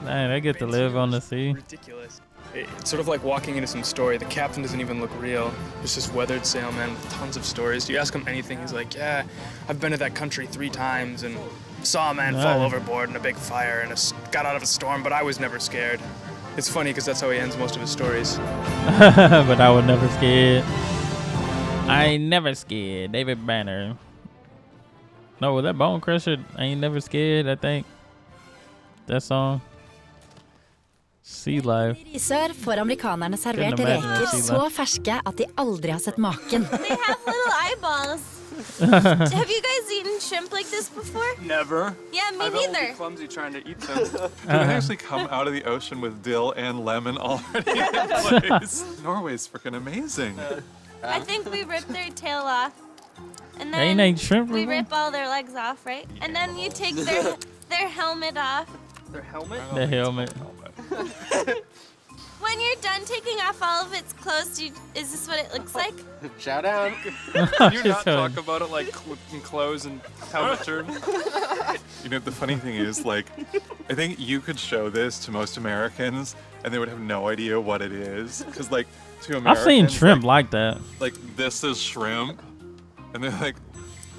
Man, they get to live on the sea. Ridiculous. It's sort of like walking into some story. The captain doesn't even look real. Just this weathered sailman with tons of stories. You ask him anything, he's like, yeah, I've been to that country 3 times and saw a man fall overboard in a big fire and got out of a storm, but I was never scared. It's funny because that's how he ends most of his stories. But I was never scared. I ain't never scared. David Banner. No, was that Bone Crusher? I ain't never scared, I think. That song. Sea Life. I Risør får amerikanerne servert reker så ferske at de aldri har sett maken. They have little eyeballs. Have you guys eaten shrimp like this before? Never. Yeah, me neither. Clumsy trying to eat them. Do they actually come out of the ocean with dill and lemon already in place? Norway's freaking amazing. I think we rip their tail off. And They ain't then ate shrimp we before? rip all their legs off, right? And then you take their helmet off. Their helmet? The helmet. When you're done taking off all of its clothes, is this what it looks like? Shout out. Can you not talk about it like clothes and helmet terms? You know, the funny thing is, like, I think you could show this to most Americans and they would have no idea what it is. Because, like, to Americans, I've seen shrimp like that. Like, this is shrimp. And they're like,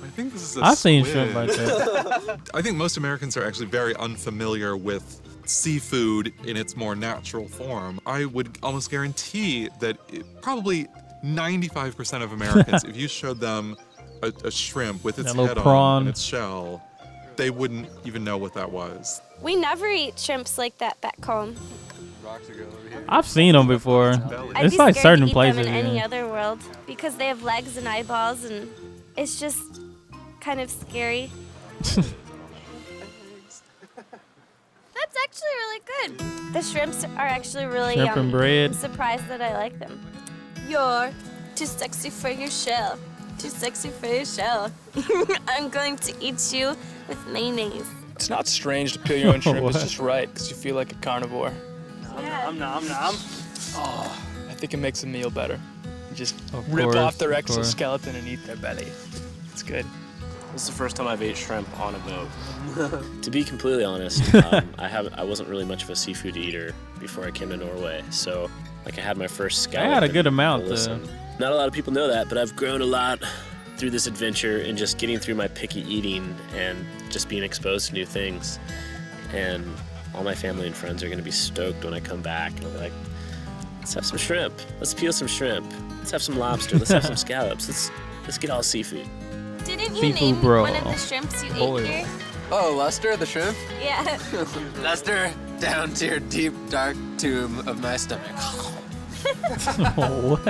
I think this is a I've seen squid. shrimp like that. I think most Americans are actually very unfamiliar with seafood in its more natural form. I would almost guarantee that probably 95% of Americans, if you showed them a shrimp with its head on and its shell, they wouldn't even know what that was. We never eat shrimps like that back home. I've seen them before. I'd It's be like scared certain to eat places. them in any yeah. other world because they have legs and eyeballs, and it's just kind of scary. That's actually really good. The shrimps are actually really Shrimp yummy. and bread. I'm surprised that I like them. You're too sexy for your shell. Too sexy for your shell. I'm going to eat you with mayonnaise. It's not strange to peel your own shrimp. What? It's just right because you feel like a carnivore. Yeah. Nom. Oh, I think it makes the meal better. You just Of rip course, off their of course. exoskeleton and eat their belly. It's good. This is the first time I've ate shrimp on a boat. To be completely honest, I wasn't really much of a seafood eater before I came to Norway. So, like, I had my first scallop. I had a and good amount, listen. Not a lot of people know that, but I've grown a lot through this adventure and just getting through my picky eating and just being exposed to new things. And all my family and friends are going to be stoked when I come back. And I'll be like, let's have some shrimp. Let's peel some shrimp. Let's have some lobster. Let's have some scallops. Let's get all seafood. Didn't you Seafood name bro. one of the shrimps you Boy. ate here? Oh, Lester, the shrimp? Yeah. Lester, down to your deep, dark tomb of my stomach. What?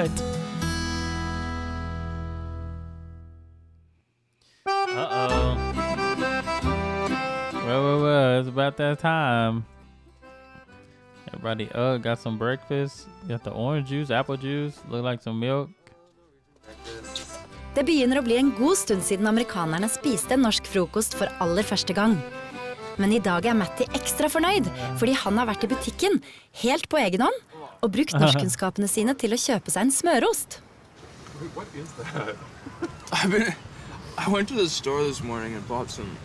Uh-oh. Well, it's about that time. Everybody got some breakfast. Got the orange juice, apple juice, look like some milk. Det begynner å bli en god stund siden amerikanerne spiste norsk frokost for aller første gang. Men I dag Matti ekstra fornøyd, fordi han har vært I butikken, helt på egen hånd, og brukt norskkunnskapene sine til å kjøpe seg en smørost. What is that? I went to the store this morning and bought some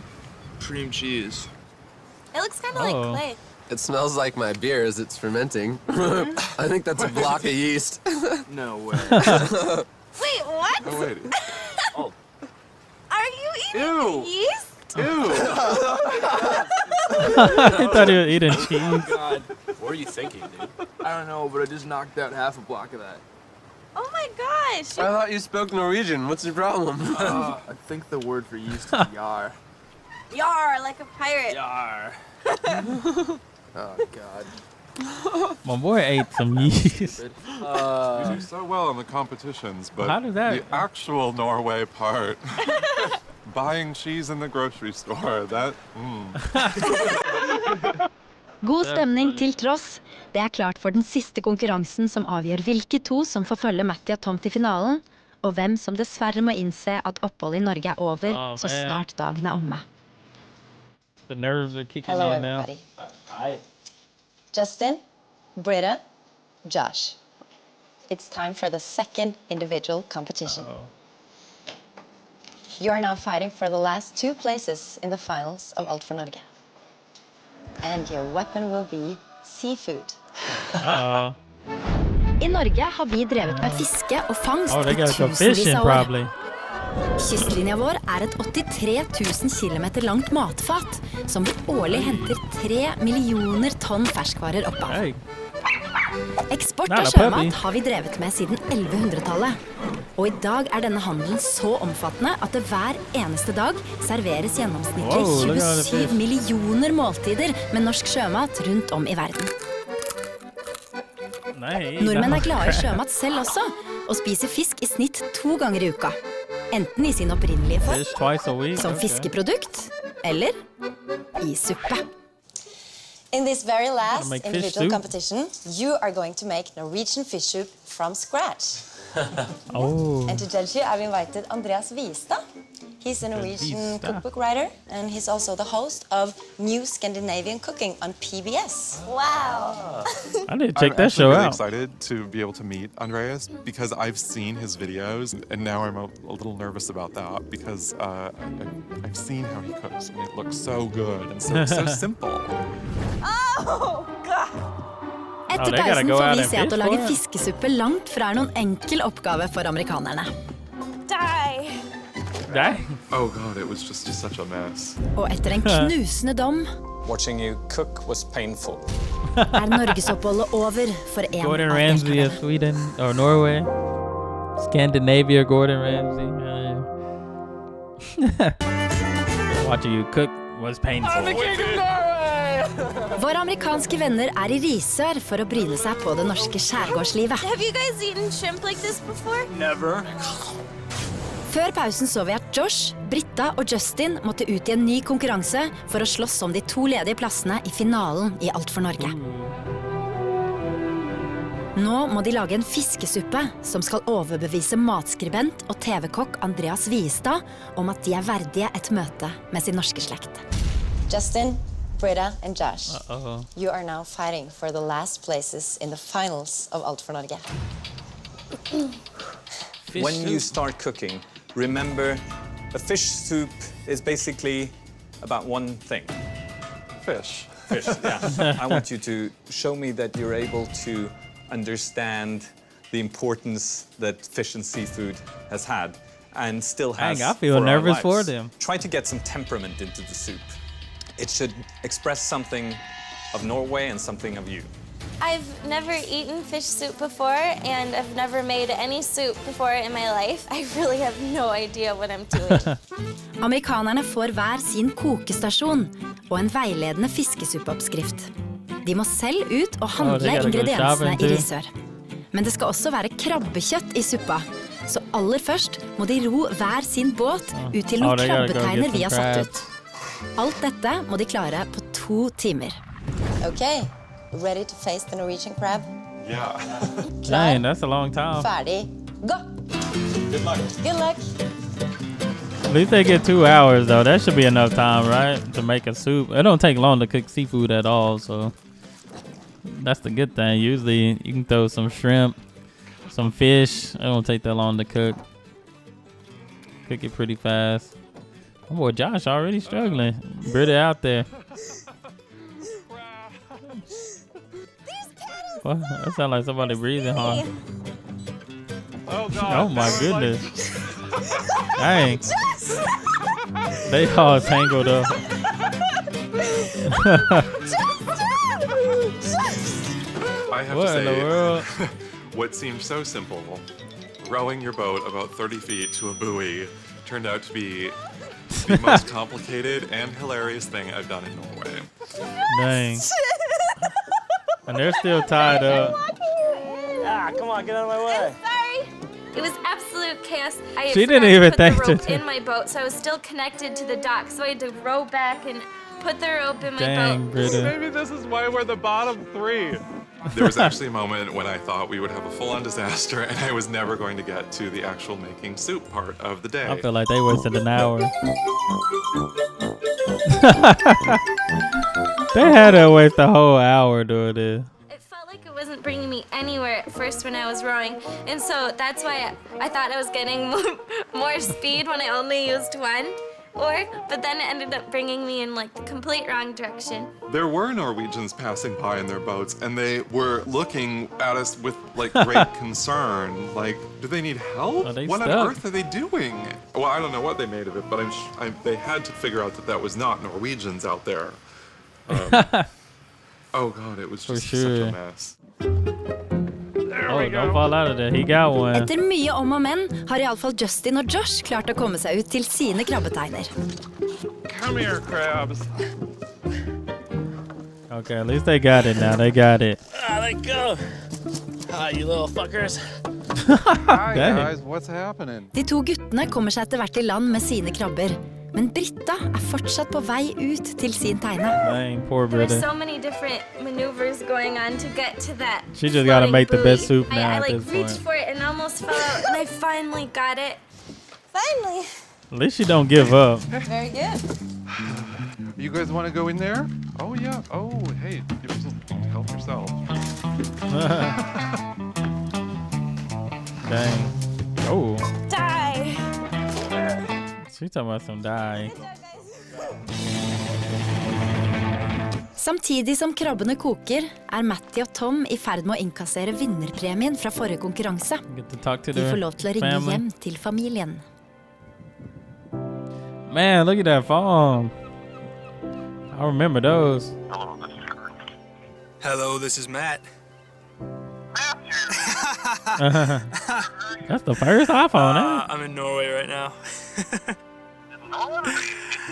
cream cheese. It looks kind of like clay. It smells like my beer as it's fermenting. I think that's a block of yeast. No way. Wait, what? Oh, wait. Are you eating yeast? Ew. I thought he was eating cheese. Oh, God. What were you thinking, dude? I don't know, but I just knocked out half a block of that. Oh my gosh. I thought you spoke Norwegian. What's your problem? I think the word for yeast is yar. Yar, like a pirate. Yar. Oh, God. My boy ate some yeast. You do so well in the competitions, but How did that- the actual Norway part, buying cheese in the grocery store, that... God stemning til tross. Det klart for den siste konkurransen som avgjør hvilke to som får følge Matti og Tom til finalen, og hvem som dessverre må innse at oppholdet I Norge over så snart dagen omme. The nerves are kicking Hello, in now. everybody. Justin, Britta, Josh. It's time for the second individual competition. You are now fighting for the last 2 places in the finals of Alt for Norge. And your weapon will be seafood. Uh-oh. I Norge har vi drevet med fiske og fangst Oh, they I gotta go tusenvis fishing, av år. probably. Kystlinja vår et 83 000 kilometer langt matfat, som vi årlig henter 3 millioner tonn ferskvarer opp av. Hey. Eksport Not av a puppy. sjømat har vi drevet med siden 1100-tallet. Og I dag denne handelen så omfattende at det hver eneste dag serveres gjennomsnittlig Wow, look at all the 27 fish. millioner måltider med norsk sjømat rundt om I verden. Nei, Nordmenn glade I sjømat selv også, og spiser fisk I snitt 2 ganger I uka. Enten I sin opprinnelige Fish form, twice a week. som Okay. fiskeprodukt, eller I suppe. In this very last make fish individual soup? competition, you are going to make Norwegian fish soup from scratch. Oh. And to judge you, I've invited Andreas Vistad. He's a Norwegian Vistad. cookbook writer, and he's also the host of New Scandinavian Cooking on PBS. Wow. I need to check I'm that actually show really out. excited to be able to meet Andreas because I've seen his videos and now I'm a little nervous about that because I've seen how he cooks and it looks so good and so simple. Oh, God. Etter they gotta pausen go får out vi and se at fish å lage for it. fiskesuppe langt fra noen enkel oppgave for amerikanerne. Die. Dang. Oh God, it was just such a mess. Og etter en knusende dom Watching you cook was painful. norgesoppholdet over for en Gordon av Ramsay deltakerne. of Sweden or Norway. Scandinavia, Gordon Ramsay. Watching you cook was painful. Våre amerikanske venner I Risør for å bryne seg på det norske skjærgårdslivet. Have you guys eaten shrimp like this before? Never. Før pausen så vi at Josh, Britta og Justin måtte ut I en ny konkurranse for å slåss om de 2 ledige plassene I finalen I Alt for Norge. Nå må de lage en fiskesuppe som skal overbevise matskribent og TV-kokk Andreas Vistad om at de verdige et møte med sin norske slekt. Justin, Britta, and Josh, Uh-oh. you are now fighting for the last places in the finals of Alt for Norge. When you start cooking, remember a fish soup is basically about one thing. Fish. Fish, yeah. I want you to show me that you're able to understand the importance that fish and seafood has had and still has Dang, I feel for our nervous lives. for them. Try to get some temperament into the soup. It should express something of Norway and something of you. I've never eaten fish soup before, and I've never made any soup before in my life. I really have no idea what I'm doing. Amerikanerne får hver sin kokestasjon og en veiledende fiskesuppeoppskrift. De må selv ut og handle they gotta go ingrediensene shopping I too. Risør. Men det skal også være krabbekjøtt I suppa, så aller først må de ro hver sin båt ut til noen they gotta go krabbeteiner get vi har some satt crabs. ut. Alt dette må de klare på 2 timer. Okay, ready to face the Norwegian crab? Yeah. Dang, that's a long time. Ferdig, gå! Good luck. Good luck! At least they get 2 hours though. That should be enough time, right, to make a soup. It don't take long to cook seafood at all, so that's the good thing. Usually you can throw some shrimp, some fish. It don't take that long to cook. Cook it pretty fast. Oh boy, Josh already struggling. Britta out there. What? That sounds like somebody breathing hard. Oh God! Oh my goodness! Dang! They all tangled up. I have What to in say, the world? what seemed so simple, rowing your boat about 30 feet to a buoy, turned out to be the most complicated and hilarious thing I've done in Norway. Dang! And they're still tied up. Ah, come on, get out of my way. Sorry. It was absolute chaos. I She forgot didn't even to put think the rope to- in my boat, so I was still connected to the dock. So I had to row back and put the rope in my Dang, boat. Britta. Maybe this is why we're the bottom 3. There was actually a moment when I thought we would have a full-on disaster and I was never going to get to the actual making soup part of the day. I feel like they wasted an hour. They had to waste a whole hour doing this. It felt like it wasn't bringing me anywhere at first when I was rowing, and so that's why I thought I was getting more speed when I only used one oar, but then it ended up bringing me in like the complete wrong direction. There were Norwegians passing by in their boats, and they were looking at us with like great concern. Like, do they need help? Are they What on stuck? earth are they doing? Well, I don't know what they made of it, but they had to figure out that that was not Norwegians out there. Oh God, it was For just sure. such a mess. Oh, don't fall out of there. He got one. Etter mye om og men har iallfall Justin og Josh klart å komme seg ut til sine krabbeteiner. Come here, crabs. Okay, at least they got it now. They got it. Ah, let go. Hi, you little fuckers. Hi Dang. guys, what's happening? De to guttene kommer seg etter hvert i land med sine krabber. Men Britta er fortsatt på vei ut til sin teine. Dang, poor There's Britta. so many different maneuvers going on to get to that. She just gotta floating make the best buoy. soup now I at like this reached point. for it and almost fell out, and I finally got it. Finally. At least she don't give up. Very good. You guys want to go in there? Oh yeah. Oh hey, help yourself. Dang. Oh, Die. she talking about some die. Samtidig som krabbene koker, er Matty og Tom i ferd med å innkassere vinnerpremien fra forrige konkurranse. Get to talk to De får their lov til å ringe family. hjem til familien. Man, look at that phone. I remember those. Hello, this is Matt. That's the first iPhone, eh? I'm in Norway right now.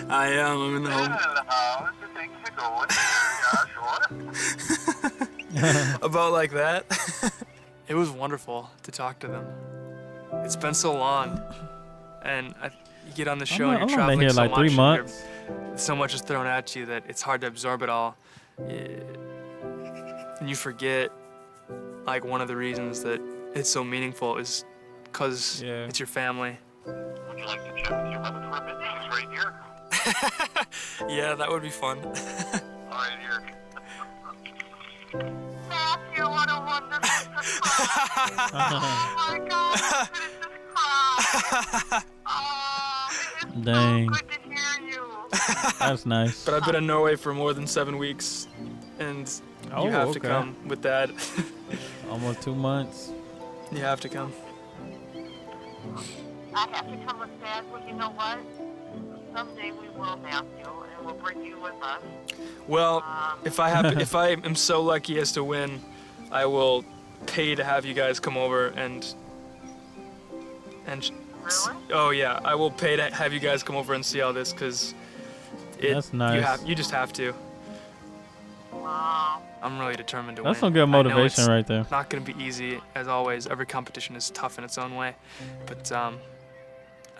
I am. I'm in the home. About like that. It was wonderful to talk to them. It's been so long, and you get on the show and I'm you're only traveling here so like much. 3 and months. so much is thrown at you that it's hard to absorb it all, and you forget. Like one of the reasons that it's so meaningful is because it's your family. Would you like to chat with your mother for a bit? She's right here. Yeah, that would be fun. All right, here. Matthew, what a wonderful surprise. Oh my God, Dang. good to hear you. That's nice. But I've been in Norway for more than 7 weeks, and Oh, you have to okay. come with Dad. Almost 2 months. You have to come. I have to come with Dad. Well, you know what? Someday we will, Matthew, and we'll bring you with us. Well, if I am so lucky as to win, I will pay to have you guys come over and. Really? Oh yeah, I will pay to have you guys come over and see all this because That's nice. You just have to. Wow. I'm really determined to That's win. some good I know motivation it's right there. Not going to be easy, as always. Every competition is tough in its own way, but I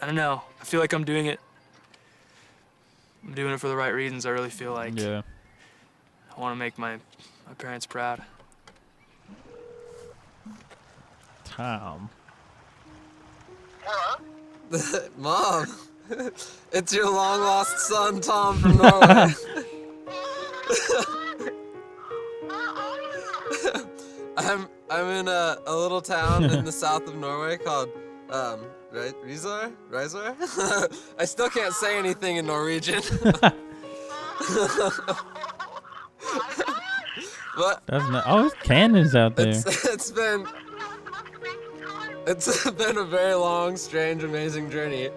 don't know. I feel like I'm doing it. I'm doing it for the right reasons. I really feel like Yeah. I want to make my parents proud. Tom. Mom. It's your long lost son, Tom, from Norway. I'm in a little town in the south of Norway called Risør? I still can't say anything in Norwegian. But That's not. Oh, it's cannons out there. it's been a very long, strange, amazing journey.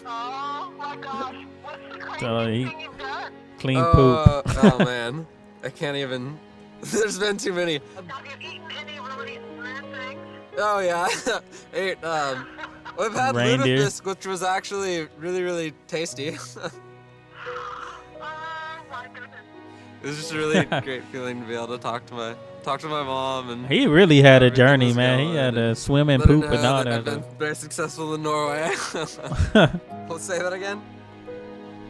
Oh my gosh. What's the craziest So he thing you've done? clean poop. Oh man, I can't even. There's been too many. Have you eaten any really weird things? Oh yeah, ate. We've had Reindeer. lutefisk, which was actually really, really tasty. It was just a really great feeling to be able to talk to my mom and. He really had a everything journey, was man. He going had and to swim and let her poop know and all that I've that. been very successful in Norway. Let's say that again.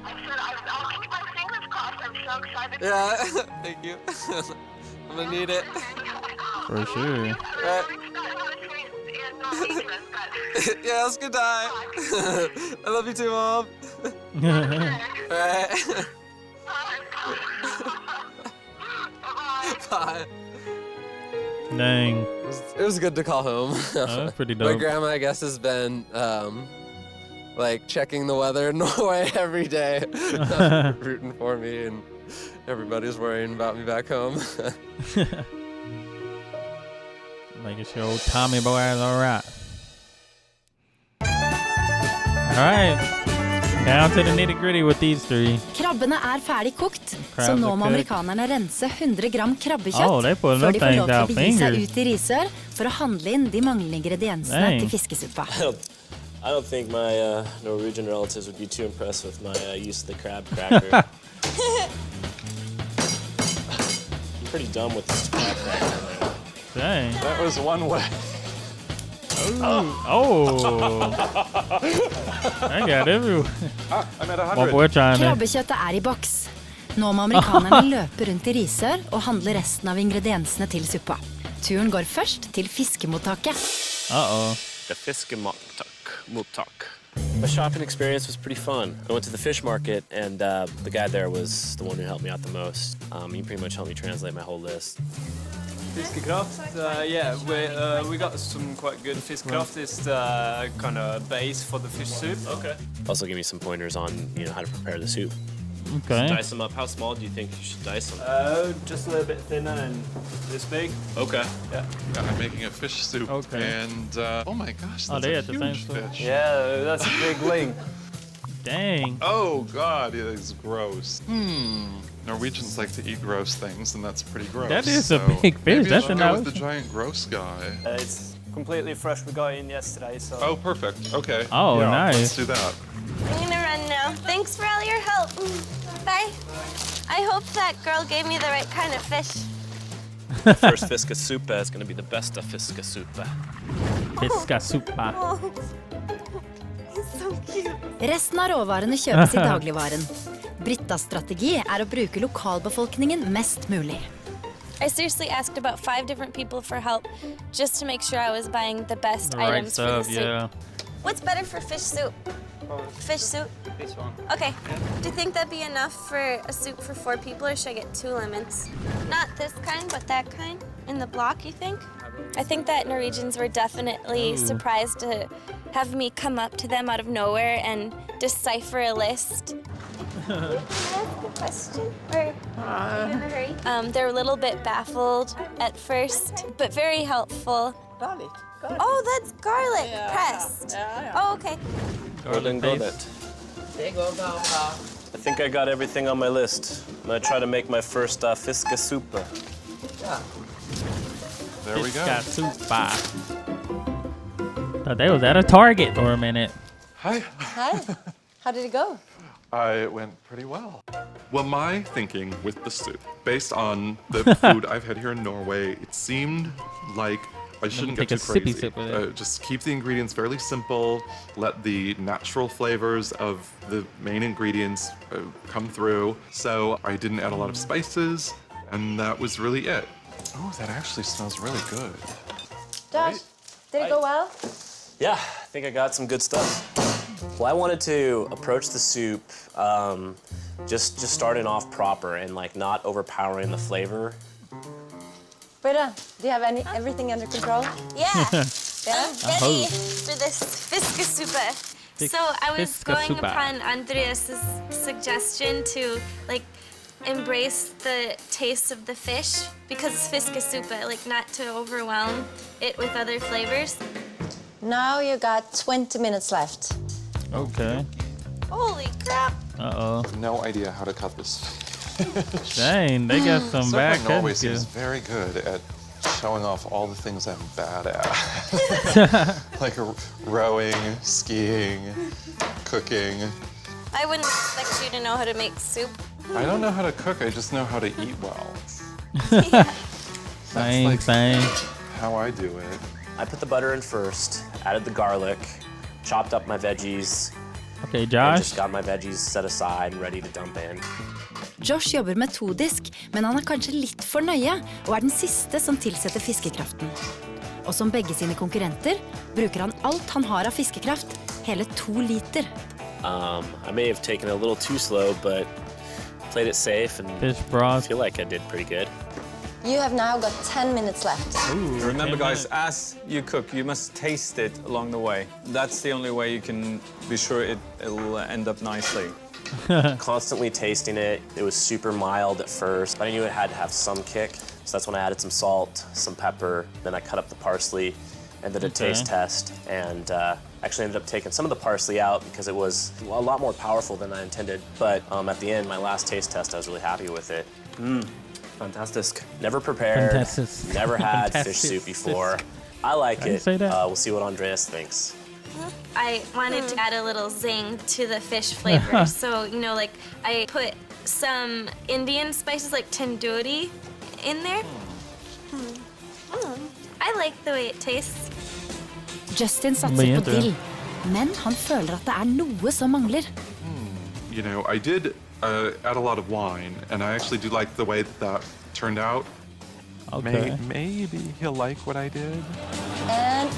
I said I'll keep my fingers crossed. I'm so excited. Yeah, thank you. I'm gonna need it. For sure. Right. Yeah, let's go die. I love you too, Mom. Alright. Bye. Dang. It was good to call home. Oh, that's pretty My dope. grandma, I guess, has been like checking the weather in Norway every day, rooting for me, and everybody's worrying about me back home. Making sure old Tommy boy is all right. All right. Down to the nitty-gritty with these three. Krabbene ferdig kokt, Crabs så nå are må cooked. amerikanerne rense 100 gram krabbekjøtt Oh, they put før de får things lov til å out begi seg fingers. ut i Risør for å handle inn de manglende ingrediensene Dang. til fiskesuppa. I don't think my Norwegian relatives would be too impressed with my use of the crab cracker. I'm pretty dumb with this crab cracker. Dang. That was one way. Oh. I got everywhere. I'm at My 100. boy trying to. Krabbekjøttet i boks. Nå må amerikanerne løpe rundt i Risør og handle resten av ingrediensene til suppa. Turen går først til fiskemottaket. Uh-oh. The fiskemottak. My shopping experience was pretty fun. I went to the fish market, and the guy there was the one who helped me out the most. He pretty much helped me translate my whole list. Fiskekraft, yeah, we got some quite good Fiskekraft. It's the kind of base for the fish soup. Okay. Also give me some pointers on how to prepare the soup. Okay. Dice them up. How small do you think you should dice them? Just a little bit thinner and this big. Okay. Yeah. I'm making a fish soup, Okay. and oh my gosh, Oh, that's they a had the same huge soup. fish. Yeah, that's a big ling. Dang. Oh God, it is gross. Norwegians like to eat gross things, and that's pretty gross. That is a so big fish. Maybe That's I should an go with ocean. the giant gross guy. It's completely fresh. We got it in yesterday, so. Oh, perfect. Okay. Oh, yeah, nice. Let's do that. I'm gonna run now. Thanks for all your help. Bye. I hope that girl gave me the right kind of fish. The first fiskesuppa is going to be the best of fiskesuppa. Fiskesuppa. Oh, he's so cute. Resten av råvarene kjøpes i dagligvaren. Brittas strategi å bruke lokalbefolkningen mest mulig. I seriously asked about 5 different people for help just to make sure I was buying the best The right items for the stuff, soup. yeah. What's better for fish soup? Fish soup? This one. Okay. Do you think that'd be enough for a soup for 4 people, or should I get 2 lemons? Not this kind, but that kind? In the block, you think? I think that Norwegians were definitely surprised to have me come up to them out of nowhere and decipher a list. Can I ask a question? Or are you in a hurry? They're a little bit baffled at first, but very helpful. Garlic. Oh, that's garlic pressed. Oh, okay. Golden Godet. Det går bra. I think I got everything on my list. I'm going to try to make my first fiskesuppa. There we go. Fiskesuppa. Thought they was at a Target for a minute. Hi. Hi. How did it go? It went pretty well. Well, my thinking with the soup, based on the food I've had here in Norway, it seemed like I shouldn't take get too a sippy crazy. sip with it. Just keep the ingredients fairly simple. Let the natural flavors of the main ingredients come through. So I didn't add a lot of spices, and that was really it. Oh, that actually smells really good. Josh, did it go well? Yeah, I think I got some good stuff. Well, I wanted to approach the soup just starting off proper and like not overpowering the flavor. Britta, do you have everything under control? Yeah. Yeah? I'm ready for this fiskessuppe. So I was going upon Andreas's suggestion to like embrace the taste of the fish because it's fiskessuppe, like not to overwhelm it with other flavors. Now you got 20 minutes left. Okay. Holy crap! Uh-oh. No idea how to cut this. Dang, they got some bad Surfing Norway cutting seems skills. very good at showing off all the things I'm bad at. Like rowing, skiing, cooking. I wouldn't expect you to know how to make soup. I don't know how to cook, I just know how to eat well. Same. How I do it. I put the butter in first, added the garlic, chopped up my veggies. Okay, And Josh. just got my veggies set aside and ready to dump in. Josh jobber metodisk, men han er kanskje litt for nøye, og er den siste som tilsetter fiskekraften. Og som begge sine konkurrenter bruker han alt han har av fiskekraft, hele 2 liter. I may have taken it a little too slow, but played it safe and I feel like I did pretty good. You have now got 10 minutes left. Remember, guys, as you cook, you must taste it along the way. That's the only way you can be sure it'll end up nicely. Constantly tasting it. It was super mild at first, but I knew it had to have some kick. So that's when I added some salt, some pepper, then I cut up the parsley and did a taste test. And actually ended up taking some of the parsley out because it was a lot more powerful than I intended. But at the end, my last taste test, I was really happy with it. Fantastic. Never prepared. Fantastic. Never had Fantastic. fish soup before. I like I it. say that. We'll see what Andreas thinks. I wanted to add a little zing to the fish flavor. So, you know, like I put some Indian spices like tandoori in there. I like the way it tastes. Justin satser på dill, men han føler at det noe som mangler. You know, I did add a lot of wine, and I actually do like the way that turned out. Okay. Maybe he'll like what I did. And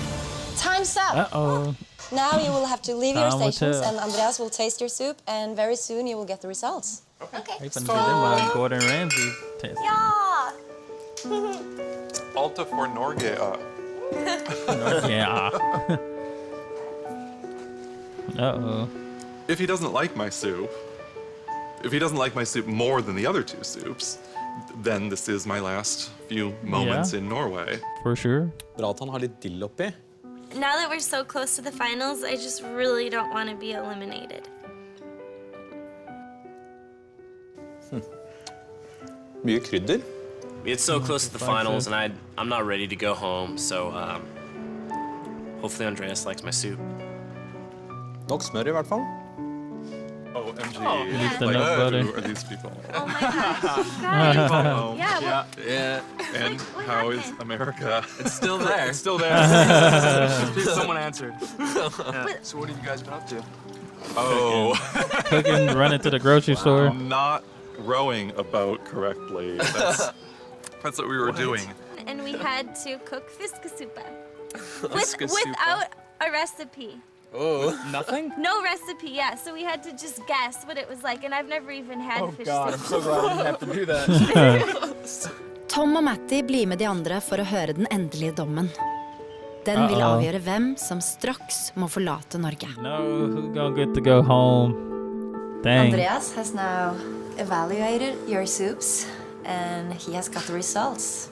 time's up. Uh-oh. Now you will have to leave your Time will stations tell. and Andreas will taste your soup and very soon you will get the results. Okay. They finna do them like Gordon Ramsay test. Yeah. Alta for Norge. Yeah. Uh-oh. If he doesn't like my soup, more than the other 2 soups, then this is my last few moments in Norway. For sure. Bra at han har litt dill oppi. Now that we're so close to the finals, I just really don't want to be eliminated. Mye krydder. It's so close to the finals, and I'm not ready to go home, so hopefully Andreas likes my soup. Nok smør i hvert fall. OMG. Just Like, enough butter. who are these people? Oh my gosh. Oh, Yeah, Yeah. And how is America? It's still there. It's still there. Someone answered. Yeah. So what have you guys been up to? Oh. Cooking, running to the grocery store. Not rowing a boat correctly. That's what we were doing. And we had to cook fiskessuppe. Fiskessuppe. Without a recipe. Oh. Nothing? No recipe, yeah. So we had to just guess what it was like, and I've never even had fish God, I'm soup. so glad I didn't have to do that. Tom og Matty blir med de andre for å høre den endelige dommen. Den vil avgjøre hvem som straks må forlate Norge. No, who's gonna get to go home? Dang. Andreas has now evaluated your soups and he has got the results.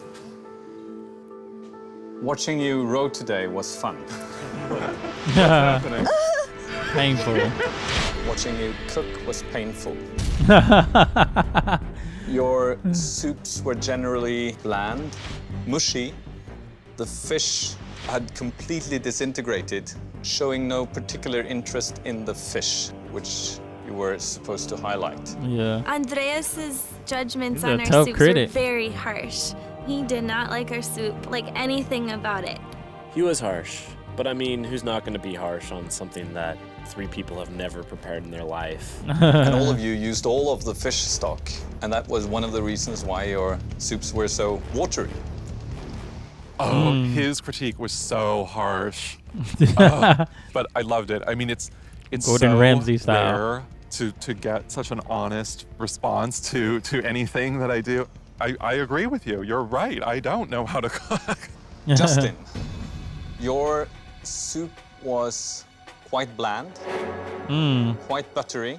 Watching you row today was fun. Painful. Watching you cook was painful. Your soups were generally bland, mushy. The fish had completely disintegrated, showing no particular interest in the fish, which you were supposed to highlight. Yeah. Andreas's judgments He's a on our tough soups critic. were very harsh. He did not like our soup, like anything about it. He was harsh, but I mean, who's not going to be harsh on something that 3 people have never prepared in their life? And all of you used all of the fish stock, and that was one of the reasons why your soups were so watery. Oh, his critique was so harsh. But I loved it. I mean, it's Gordon so Ramsay style. rare to get such an honest response to anything that I do. I agree with you. You're right. I don't know how to cook. Justin, your soup was quite bland, quite buttery,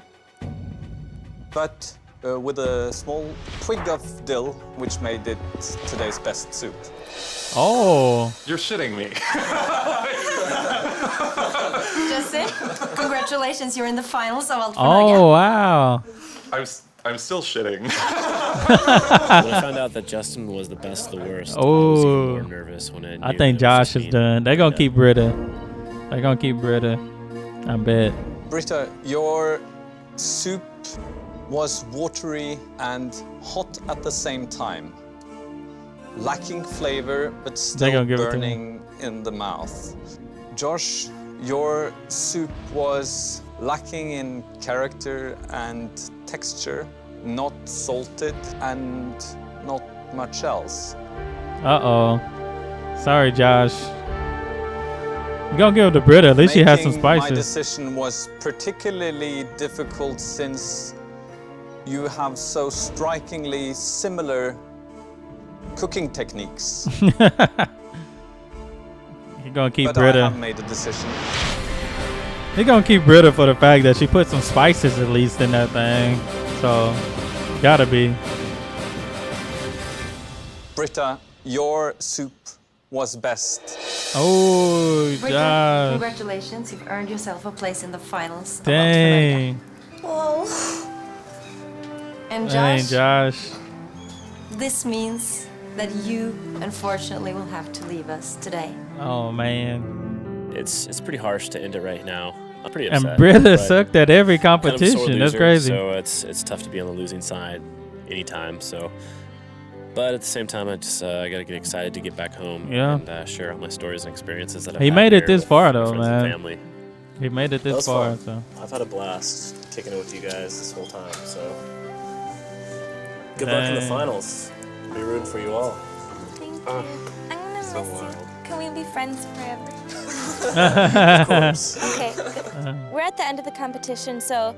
but with a small twig of dill, which made it today's best soup. Oh. You're shitting me. Justin, congratulations, you're in the finals of Alt for Oh, Norge. wow. I'm still shitting. When I found out that Justin was the best of the worst, I was even Oh. more nervous when I think Josh is done. They're going to keep Britta. They're going to keep Britta. I bet. Britta, your soup was watery and hot at the same time. Lacking flavor, but still gonna give it to burning in the mouth. Josh, your soup was lacking in character and texture, not salted and not much else. Uh-oh. Sorry, Josh. We're going to give it to Britta. At least she has some Making my spices. decision was particularly difficult since you have so strikingly similar cooking techniques. You're going to keep But Britta. I have made a decision. He's gonna keep Britta for the fact that she put some spices at least in that thing. So, gotta be. Britta, your soup was best. Oh, Britta, Josh. congratulations, you've earned yourself a place in the finals of Dang. Alt for Norge. Oh. And Dang, Josh, Josh. this means that you, unfortunately, will have to leave us today. Oh, man. It's pretty harsh to end it right now. I'm pretty And upset. Britta but sucked at every kind of a sore competition. That's loser, crazy. So it's tough to be on the losing side anytime. So, but at the same time, I just I gotta get excited to get back home Yeah. and share all my stories and experiences that I've He had made it here this with far, my though, friends and man. family. He made it That this was far. fun. So. I've had a blast kicking it with you guys this whole time. So good luck in the Dang. finals. I'll be rooting for you all. Thank you. I'm gonna miss you. Can we be friends forever? Of course. Okay, good. We're at the end of the competition, so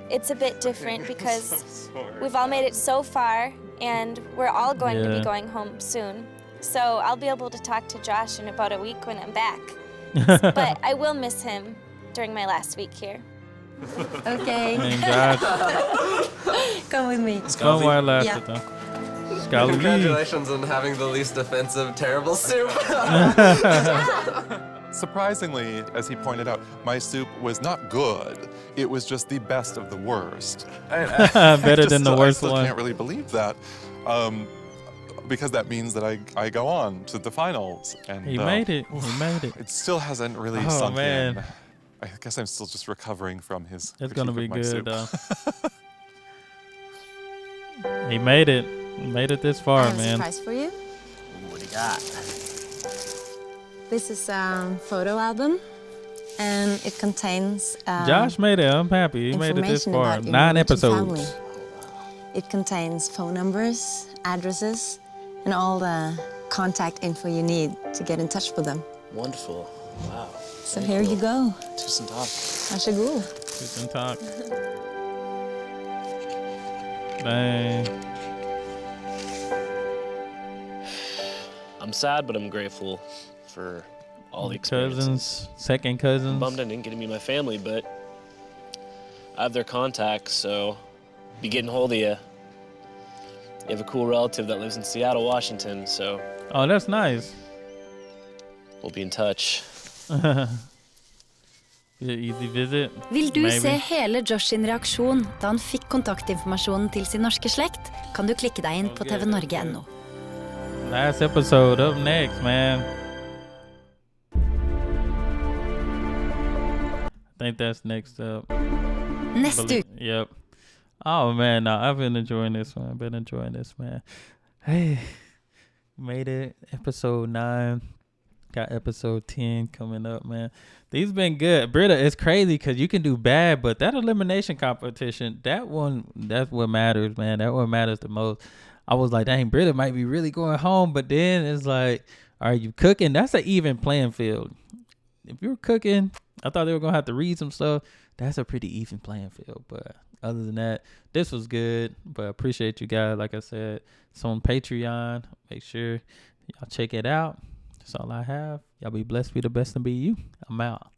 it's a bit different because we've all made it so far, and we're all going to Yeah. be going home soon. So I'll be able to talk to Josh in about a week when I'm back. But I will miss him during my last week here. Okay. Dang, Josh. Come with me. Come while it lasted, Yeah. though. Scally. Congratulations on having the least offensive, terrible soup. Surprisingly, as he pointed out, my soup was not good. It was just the best of the worst. Better than the worst I still one. can't really believe that. Because that means that I go on to the finals. And He made it. He made it. It still hasn't really Oh, sunk man. in. I guess I'm still just recovering from his It's gonna critique be of my good, soup. though. He made it. He made it this I far, have a man. surprise for you. What do you got? This is a photo album, and it contains Josh made it. I'm happy. He made it this information far. about your 9 Norwegian episodes. family. It contains phone numbers, addresses, and all the contact info you need to get in touch with them. Wonderful. Wow. So here you go. Tusen takk. Varsågod. Tusen tack. Dang. I'm sad, but I'm grateful for all the experiences. Cousins, second cousins. Bummed I didn't get to meet my family, but I have their contacts, so be getting hold of you. You have a cool relative that lives in Seattle, Washington, so Oh, that's nice. we'll be in touch. Easy visit. Vil du Maybe. se hele Josh sin reaksjon da han fikk kontaktinformasjonen til sin norske slekt, kan du klikke deg inn på tvnorge.no. Last episode up next, man. I think that's next up. Neste uke. Yep. Oh man, no, I've been enjoying this one. I've been enjoying this, man. Hey, made it. Episode 9. Got episode 10 coming up, man. These been good. Britta, it's crazy because you can do bad, but that elimination competition, that one, that's what matters, man. That one matters the most. I was like, dang, Britta might be really going home, but then it's like, are you cooking? That's an even playing field. If you're cooking, I thought they were going to have to read some stuff. that's a pretty even playing field. But other than that, this was good. But appreciate you guys. Like I said, it's on Patreon. Make sure y'all check it out. That's all I have. Y'all be blessed, be the best, and be you. I'm out.